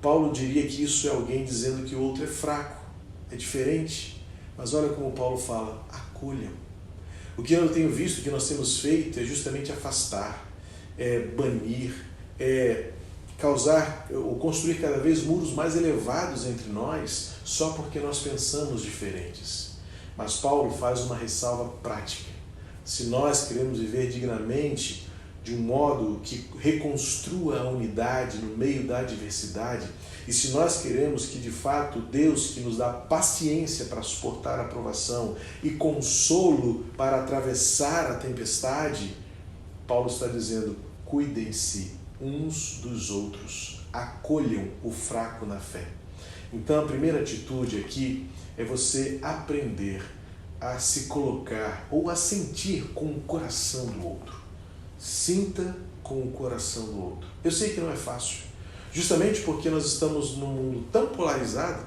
Paulo diria que isso é alguém dizendo que o outro é fraco, é diferente. Mas olha como Paulo fala, acolham. O que eu tenho visto, que nós temos feito, é justamente afastar, é banir, é causar ou construir cada vez muros mais elevados entre nós, só porque nós pensamos diferentes. Mas Paulo faz uma ressalva prática. Se nós queremos viver dignamente, de um modo que reconstrua a unidade no meio da adversidade, e se nós queremos que de fato Deus, que nos dá paciência para suportar a provação e consolo para atravessar a tempestade, Paulo está dizendo, cuidem-se uns dos outros, acolham o fraco na fé. Então a primeira atitude aqui é você aprender a se colocar ou a sentir com o coração do outro. Sinta com o coração do outro. Eu sei que não é fácil, justamente porque nós estamos num mundo tão polarizado,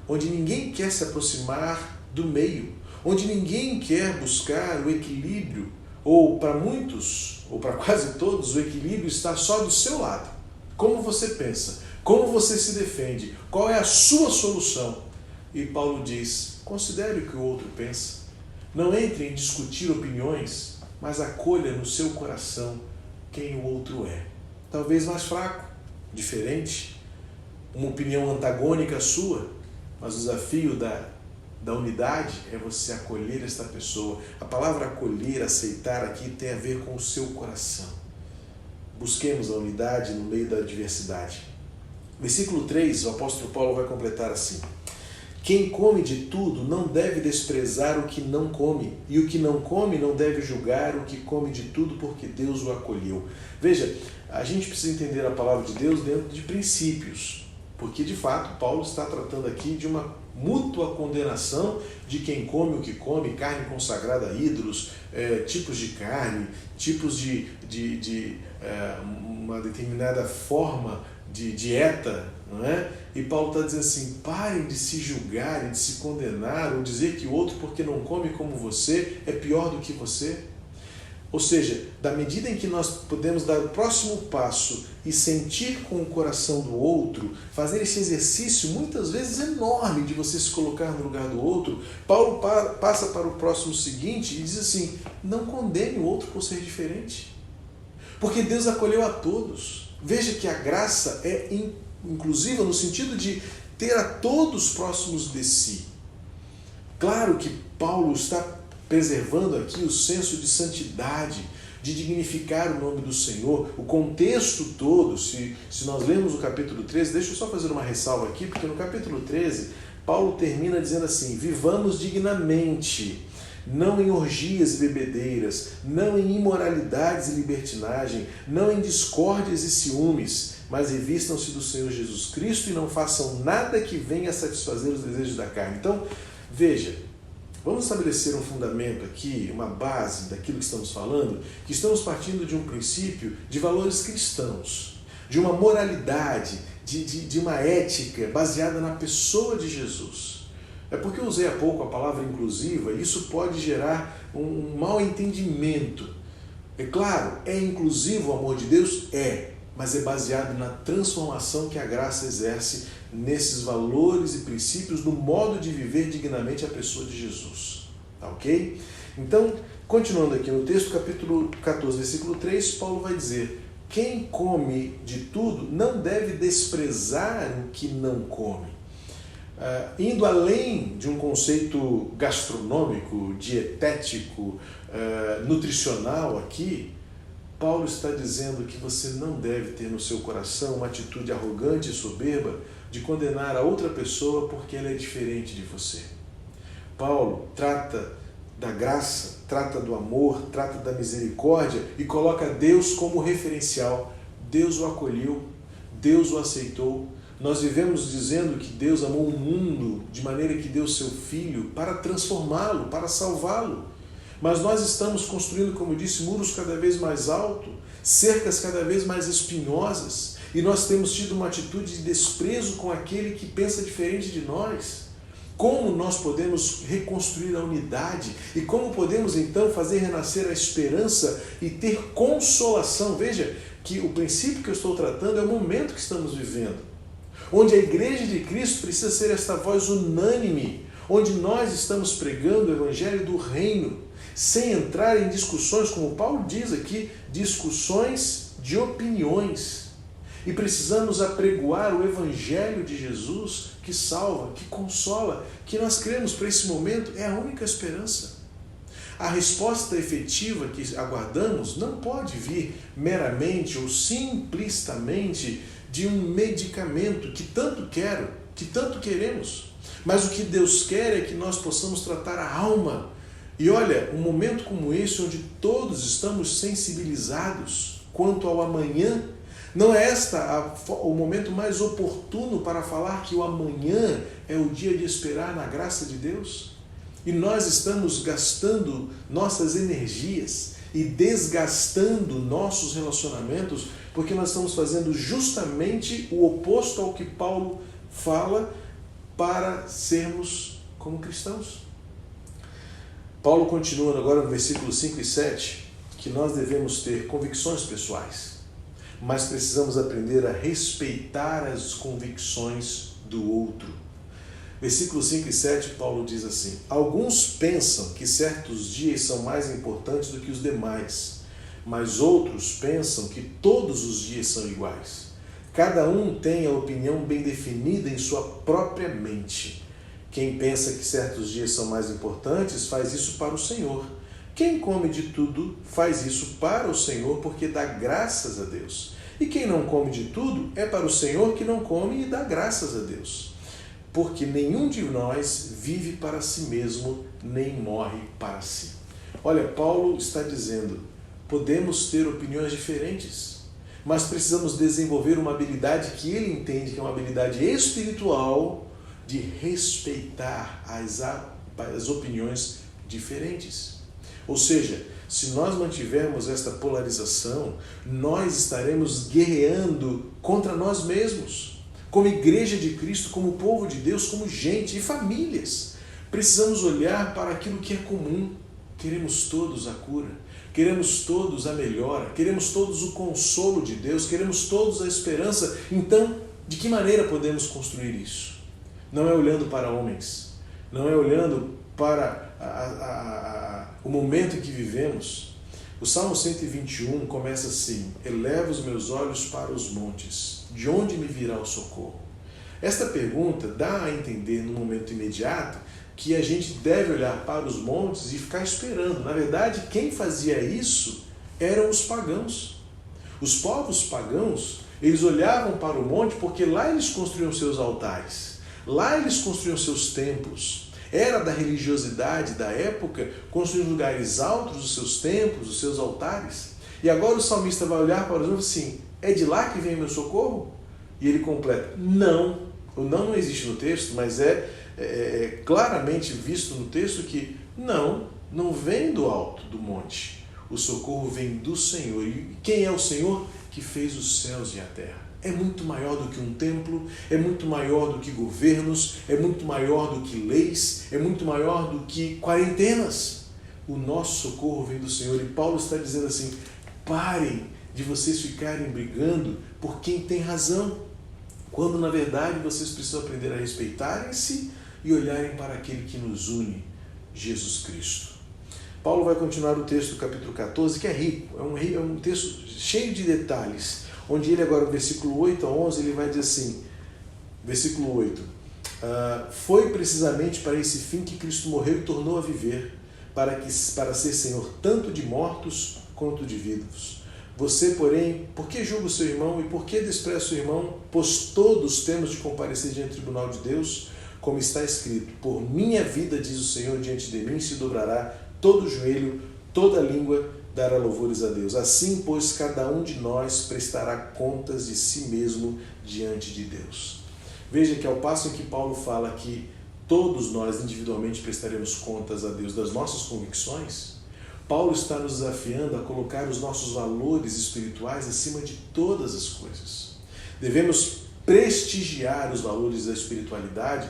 onde ninguém quer se aproximar do meio, onde ninguém quer buscar o equilíbrio, ou para muitos, ou para quase todos, o equilíbrio está só do seu lado. Como você pensa? Como você se defende? Qual é a sua solução? E Paulo diz, considere o que o outro pensa. Não entre em discutir opiniões, mas acolha no seu coração quem o outro é. Talvez mais fraco, diferente, uma opinião antagônica à sua, mas o desafio da unidade é você acolher esta pessoa. A palavra acolher, aceitar aqui tem a ver com o seu coração. Busquemos a unidade no meio da adversidade. Versículo 3, o apóstolo Paulo vai completar assim: quem come de tudo não deve desprezar o que não come, e o que não come não deve julgar o que come de tudo, porque Deus o acolheu. Veja, a gente precisa entender a palavra de Deus dentro de princípios, porque de fato Paulo está tratando aqui de uma mútua condenação de quem come o que come, carne consagrada a ídolos, tipos de carne, tipos de uma determinada forma de dieta, não é? E Paulo está dizendo assim, parem de se julgar e de se condenar, ou dizer que o outro, porque não come como você, é pior do que você. Ou seja, da medida em que nós podemos dar o próximo passo e sentir com o coração do outro, fazer esse exercício muitas vezes enorme de você se colocar no lugar do outro, Paulo passa para o próximo seguinte e diz assim: não condene o outro por ser diferente. Porque Deus acolheu a todos. Veja que a graça é inclusiva no sentido de ter a todos próximos de si. Claro que Paulo está preservando aqui o senso de santidade, de dignificar o nome do Senhor, o contexto todo. Se nós lemos o capítulo 13, deixa eu só fazer uma ressalva aqui, porque no capítulo 13, Paulo termina dizendo assim: vivamos dignamente, não em orgias e bebedeiras, não em imoralidades e libertinagem, não em discórdias e ciúmes, mas revistam-se do Senhor Jesus Cristo e não façam nada que venha a satisfazer os desejos da carne. Então, veja, vamos estabelecer um fundamento aqui, uma base daquilo que estamos falando, que estamos partindo de um princípio de valores cristãos, de uma moralidade, de uma ética baseada na pessoa de Jesus. É porque eu usei há pouco a palavra inclusiva e isso pode gerar um mau entendimento. É claro, é inclusivo o amor de Deus? É, mas é baseado na transformação que a graça exerce nesses valores e princípios, no modo de viver dignamente a pessoa de Jesus. Tá ok? Então, continuando aqui no texto, capítulo 14, versículo 3, Paulo vai dizer: quem come de tudo não deve desprezar o que não come. Indo além de um conceito gastronômico, dietético, nutricional aqui, Paulo está dizendo que você não deve ter no seu coração uma atitude arrogante e soberba de condenar a outra pessoa porque ela é diferente de você. Paulo trata da graça, trata do amor, trata da misericórdia e coloca Deus como referencial. Deus o acolheu, Deus o aceitou. Nós vivemos dizendo que Deus amou o mundo de maneira que deu seu Filho para transformá-lo, para salvá-lo. Mas nós estamos construindo, como eu disse, muros cada vez mais altos, cercas cada vez mais espinhosas, e nós temos tido uma atitude de desprezo com aquele que pensa diferente de nós. Como nós podemos reconstruir a unidade e como podemos então fazer renascer a esperança e ter consolação? Veja que o princípio que eu estou tratando é o momento que estamos vivendo, onde a Igreja de Cristo precisa ser esta voz unânime, onde nós estamos pregando o Evangelho do Reino, sem entrar em discussões, como Paulo diz aqui, discussões de opiniões. E precisamos apregoar o Evangelho de Jesus, que salva, que consola, que nós cremos para esse momento é a única esperança. A resposta efetiva que aguardamos não pode vir meramente ou simplistamente de um medicamento que tanto quero, que tanto queremos. Mas o que Deus quer é que nós possamos tratar a alma. E olha, um momento como esse, onde todos estamos sensibilizados quanto ao amanhã, não é o momento mais oportuno para falar que o amanhã é o dia de esperar na graça de Deus? E nós estamos gastando nossas energias e desgastando nossos relacionamentos porque nós estamos fazendo justamente o oposto ao que Paulo fala para sermos como cristãos. Paulo continua agora no versículo 5 e 7, que nós devemos ter convicções pessoais, mas precisamos aprender a respeitar as convicções do outro. Versículos 5 e 7, Paulo diz assim: alguns pensam que certos dias são mais importantes do que os demais, mas outros pensam que todos os dias são iguais. Cada um tem a opinião bem definida em sua própria mente. Quem pensa que certos dias são mais importantes faz isso para o Senhor. Quem come de tudo faz isso para o Senhor, porque dá graças a Deus. E quem não come de tudo é para o Senhor, que não come e dá graças a Deus. Porque nenhum de nós vive para si mesmo, nem morre para si. Olha, Paulo está dizendo, podemos ter opiniões diferentes, mas precisamos desenvolver uma habilidade que ele entende que é uma habilidade espiritual de respeitar as opiniões diferentes. Ou seja, se nós mantivermos esta polarização, nós estaremos guerreando contra nós mesmos, como Igreja de Cristo, como povo de Deus, como gente e famílias. Precisamos olhar para aquilo que é comum. Queremos todos a cura, queremos todos a melhora, queremos todos o consolo de Deus, queremos todos a esperança. Então, de que maneira podemos construir isso? Não é olhando para homens, não é olhando para o momento em que vivemos. O Salmo 121 começa assim: eleva os meus olhos para os montes, de onde me virá o socorro? Esta pergunta dá a entender no momento imediato que a gente deve olhar para os montes e ficar esperando. Na verdade, quem fazia isso eram os pagãos. Os povos pagãos, eles olhavam para o monte porque lá eles construíam seus altares, lá eles construíam seus templos. Era da religiosidade da época construir lugares altos os seus templos, os seus altares. E agora o salmista vai olhar para os montes assim: é de lá que vem o meu socorro? E ele completa: não. O não existe no texto, mas é claramente visto no texto que não vem do alto do monte. O socorro vem do Senhor. E quem é o Senhor? Que fez os céus e a terra. É muito maior do que um templo, é muito maior do que governos, é muito maior do que leis, é muito maior do que quarentenas. O nosso socorro vem do Senhor. E Paulo está dizendo assim: parem de vocês ficarem brigando por quem tem razão, quando na verdade vocês precisam aprender a respeitarem-se e olharem para aquele que nos une, Jesus Cristo. Paulo vai continuar o texto do capítulo 14, que é rico, é um texto cheio de detalhes, onde ele agora, no versículo 8 a 11, ele vai dizer assim, versículo 8, foi precisamente para esse fim que Cristo morreu e tornou a viver, para ser Senhor tanto de mortos quanto de vivos. Você, porém, por que julga o seu irmão e por que despreza o seu irmão? Pois todos temos de comparecer diante do tribunal de Deus, como está escrito: por minha vida, diz o Senhor, diante de mim se dobrará todo joelho, toda língua dará louvores a Deus. Assim, pois, cada um de nós prestará contas de si mesmo diante de Deus. Veja que ao passo em que Paulo fala que todos nós individualmente prestaremos contas a Deus das nossas convicções, Paulo está nos desafiando a colocar os nossos valores espirituais acima de todas as coisas. Devemos prestigiar os valores da espiritualidade,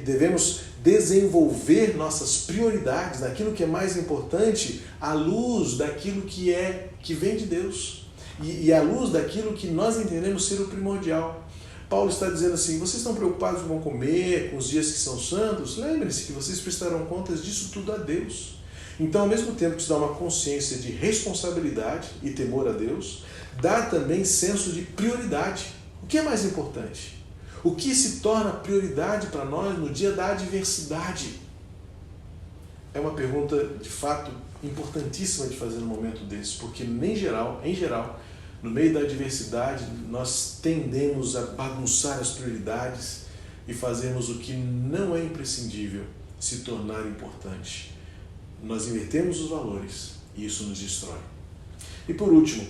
devemos desenvolver nossas prioridades naquilo que é mais importante à luz daquilo que vem de Deus e à luz daquilo que nós entendemos ser o primordial. Paulo está dizendo assim: vocês estão preocupados com comer, com os dias que são santos? Lembrem-se que vocês prestarão contas disso tudo a Deus. Então, ao mesmo tempo que isso dá uma consciência de responsabilidade e temor a Deus, dá também senso de prioridade. O que é mais importante? O que se torna prioridade para nós no dia da adversidade? É uma pergunta, de fato, importantíssima de fazer no momento desse, porque, em geral, no meio da adversidade, nós tendemos a bagunçar as prioridades e fazermos o que não é imprescindível se tornar importante. Nós invertemos os valores e isso nos destrói. E por último,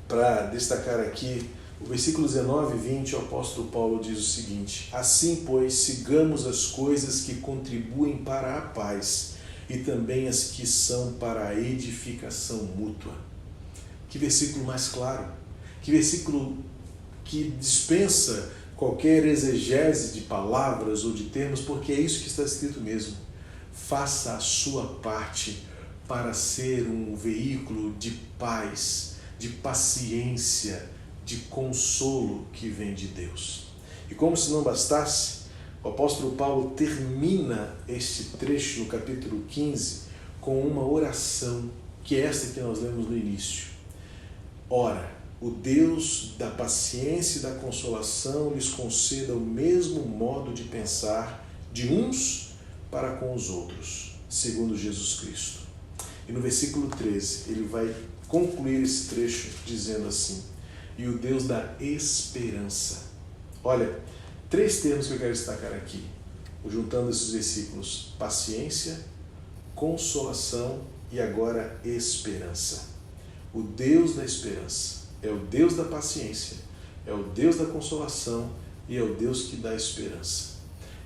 para destacar aqui, o versículo 19 e 20, o apóstolo Paulo diz o seguinte: assim, pois, sigamos as coisas que contribuem para a paz e também as que são para a edificação mútua. Que versículo mais claro, que versículo que dispensa qualquer exegese de palavras ou de termos, porque é isso que está escrito mesmo. Faça a sua parte para ser um veículo de paz, de paciência, de consolo que vem de Deus. E como se não bastasse, o apóstolo Paulo termina este trecho no capítulo 15 com uma oração, que é esta que nós lemos no início. Ora, o Deus da paciência e da consolação lhes conceda o mesmo modo de pensar de uns para com os outros, segundo Jesus Cristo. E no versículo 13, ele vai concluir esse trecho dizendo assim: e o Deus da esperança. Olha, 3 termos que eu quero destacar aqui, juntando esses versículos: paciência, consolação e agora esperança. O Deus da esperança é o Deus da paciência, é o Deus da consolação e é o Deus que dá esperança.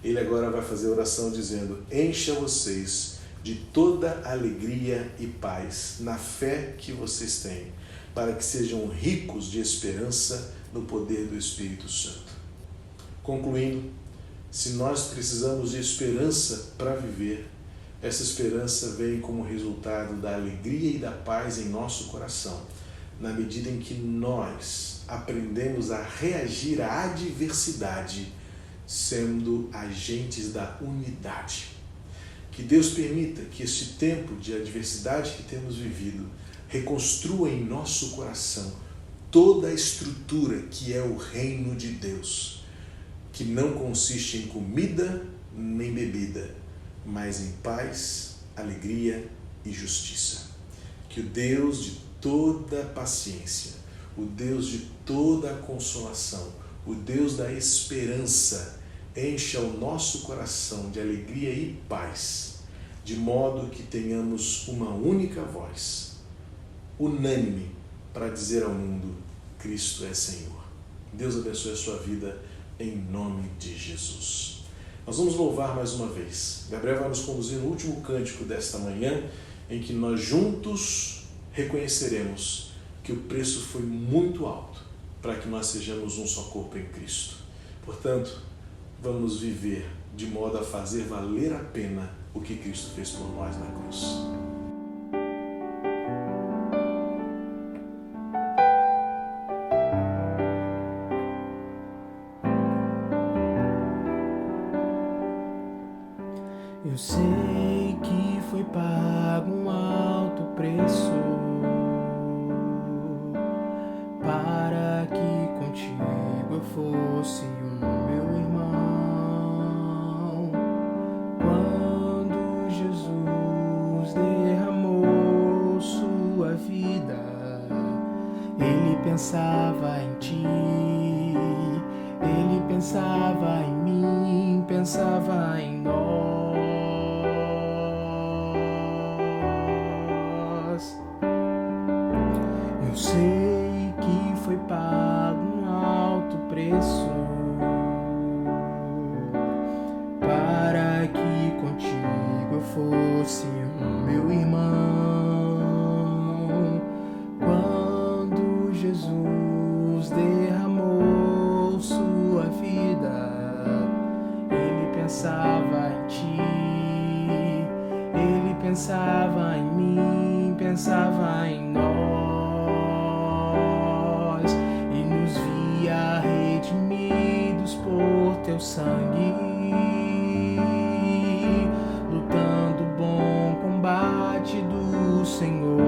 Ele agora vai fazer a oração dizendo: encha vocês de toda alegria e paz na fé que vocês têm, para que sejam ricos de esperança no poder do Espírito Santo. Concluindo, se nós precisamos de esperança para viver, Essa esperança vem como resultado da alegria e da paz em nosso coração, na medida em que nós aprendemos a reagir à adversidade, sendo agentes da unidade. Que Deus permita que este tempo de adversidade que temos vivido reconstrua em nosso coração toda a estrutura que é o reino de Deus, que não consiste em comida nem bebida, mas em paz, alegria e justiça. Que o Deus de toda paciência, o Deus de toda consolação, o Deus da esperança, encha o nosso coração de alegria e paz, de modo que tenhamos uma única voz, unânime, para dizer ao mundo: Cristo é Senhor. Deus abençoe a sua vida em nome de Jesus. Nós vamos louvar mais uma vez. Gabriel vai nos conduzir no último cântico desta manhã, em que nós juntos reconheceremos que o preço foi muito alto para que nós sejamos um só corpo em Cristo. Portanto, vamos viver de modo a fazer valer a pena o que Cristo fez por nós na cruz. Eu sei que foi pago um alto preço para que contigo eu fosse meu irmão. Quando Jesus derramou sua vida, Ele pensava em ti, Ele pensava em mim, pensava em nós. Eu sei que foi pago um alto preço para que contigo eu fosse meu irmão. Quando Jesus derramou sua vida, Ele pensava em ti, Ele pensava em mim, pensava em nós, e nos via redimidos por teu sangue, lutando o bom combate do Senhor,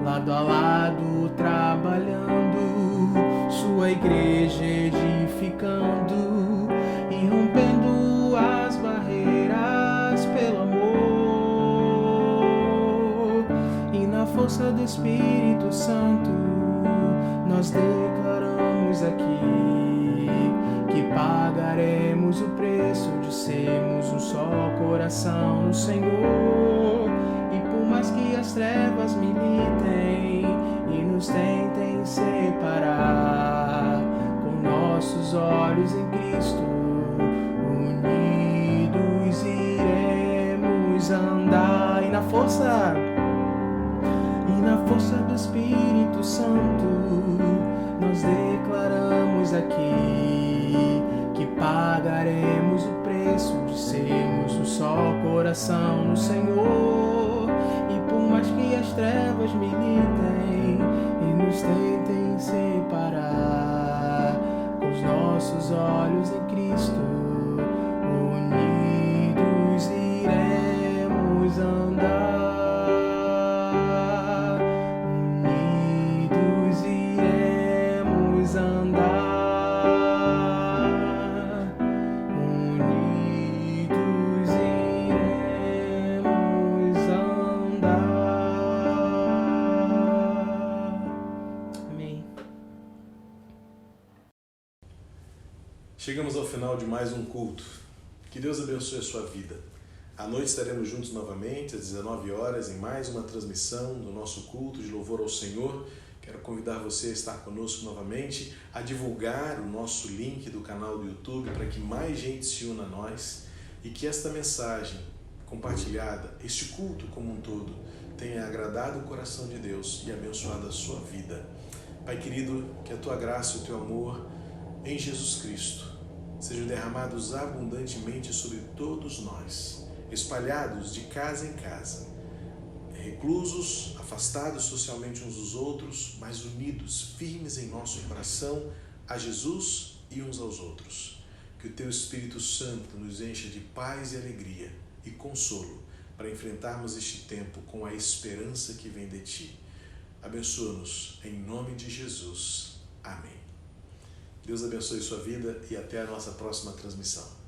lado a lado trabalhando, sua igreja edificando e rompendo as barreiras pelo amor. E na força do Espírito Santo nós declaramos aqui que pagaremos o preço de sermos um só coração no Senhor. E por mais que as trevas militem e nos tentem separar, com nossos olhos em Cristo, unidos iremos andar. E na força do Espírito Santo nós declaramos aqui que pagaremos o preço de sermos um só coração no Senhor. E por mais que as trevas militem e nos tentem separar, com os nossos olhos em Cristo, unidos iremos andar. Unidos iremos andar. Unidos iremos andar. Amém. Chegamos ao final de mais um culto. Que Deus abençoe a sua vida. À noite estaremos juntos novamente, às 19 horas, em mais uma transmissão do nosso culto de louvor ao Senhor. Quero convidar você a estar conosco novamente, a divulgar o nosso link do canal do YouTube para que mais gente se una a nós e que esta mensagem compartilhada, este culto como um todo, tenha agradado o coração de Deus e abençoado a sua vida. Pai querido, que a tua graça e o teu amor em Jesus Cristo sejam derramados abundantemente sobre todos nós, espalhados de casa em casa, reclusos, afastados socialmente uns dos outros, mas unidos, firmes em nosso coração a Jesus e uns aos outros. Que o Teu Espírito Santo nos encha de paz e alegria e consolo para enfrentarmos este tempo com a esperança que vem de Ti. Abençoa-nos em nome de Jesus. Amém. Deus abençoe sua vida e até a nossa próxima transmissão.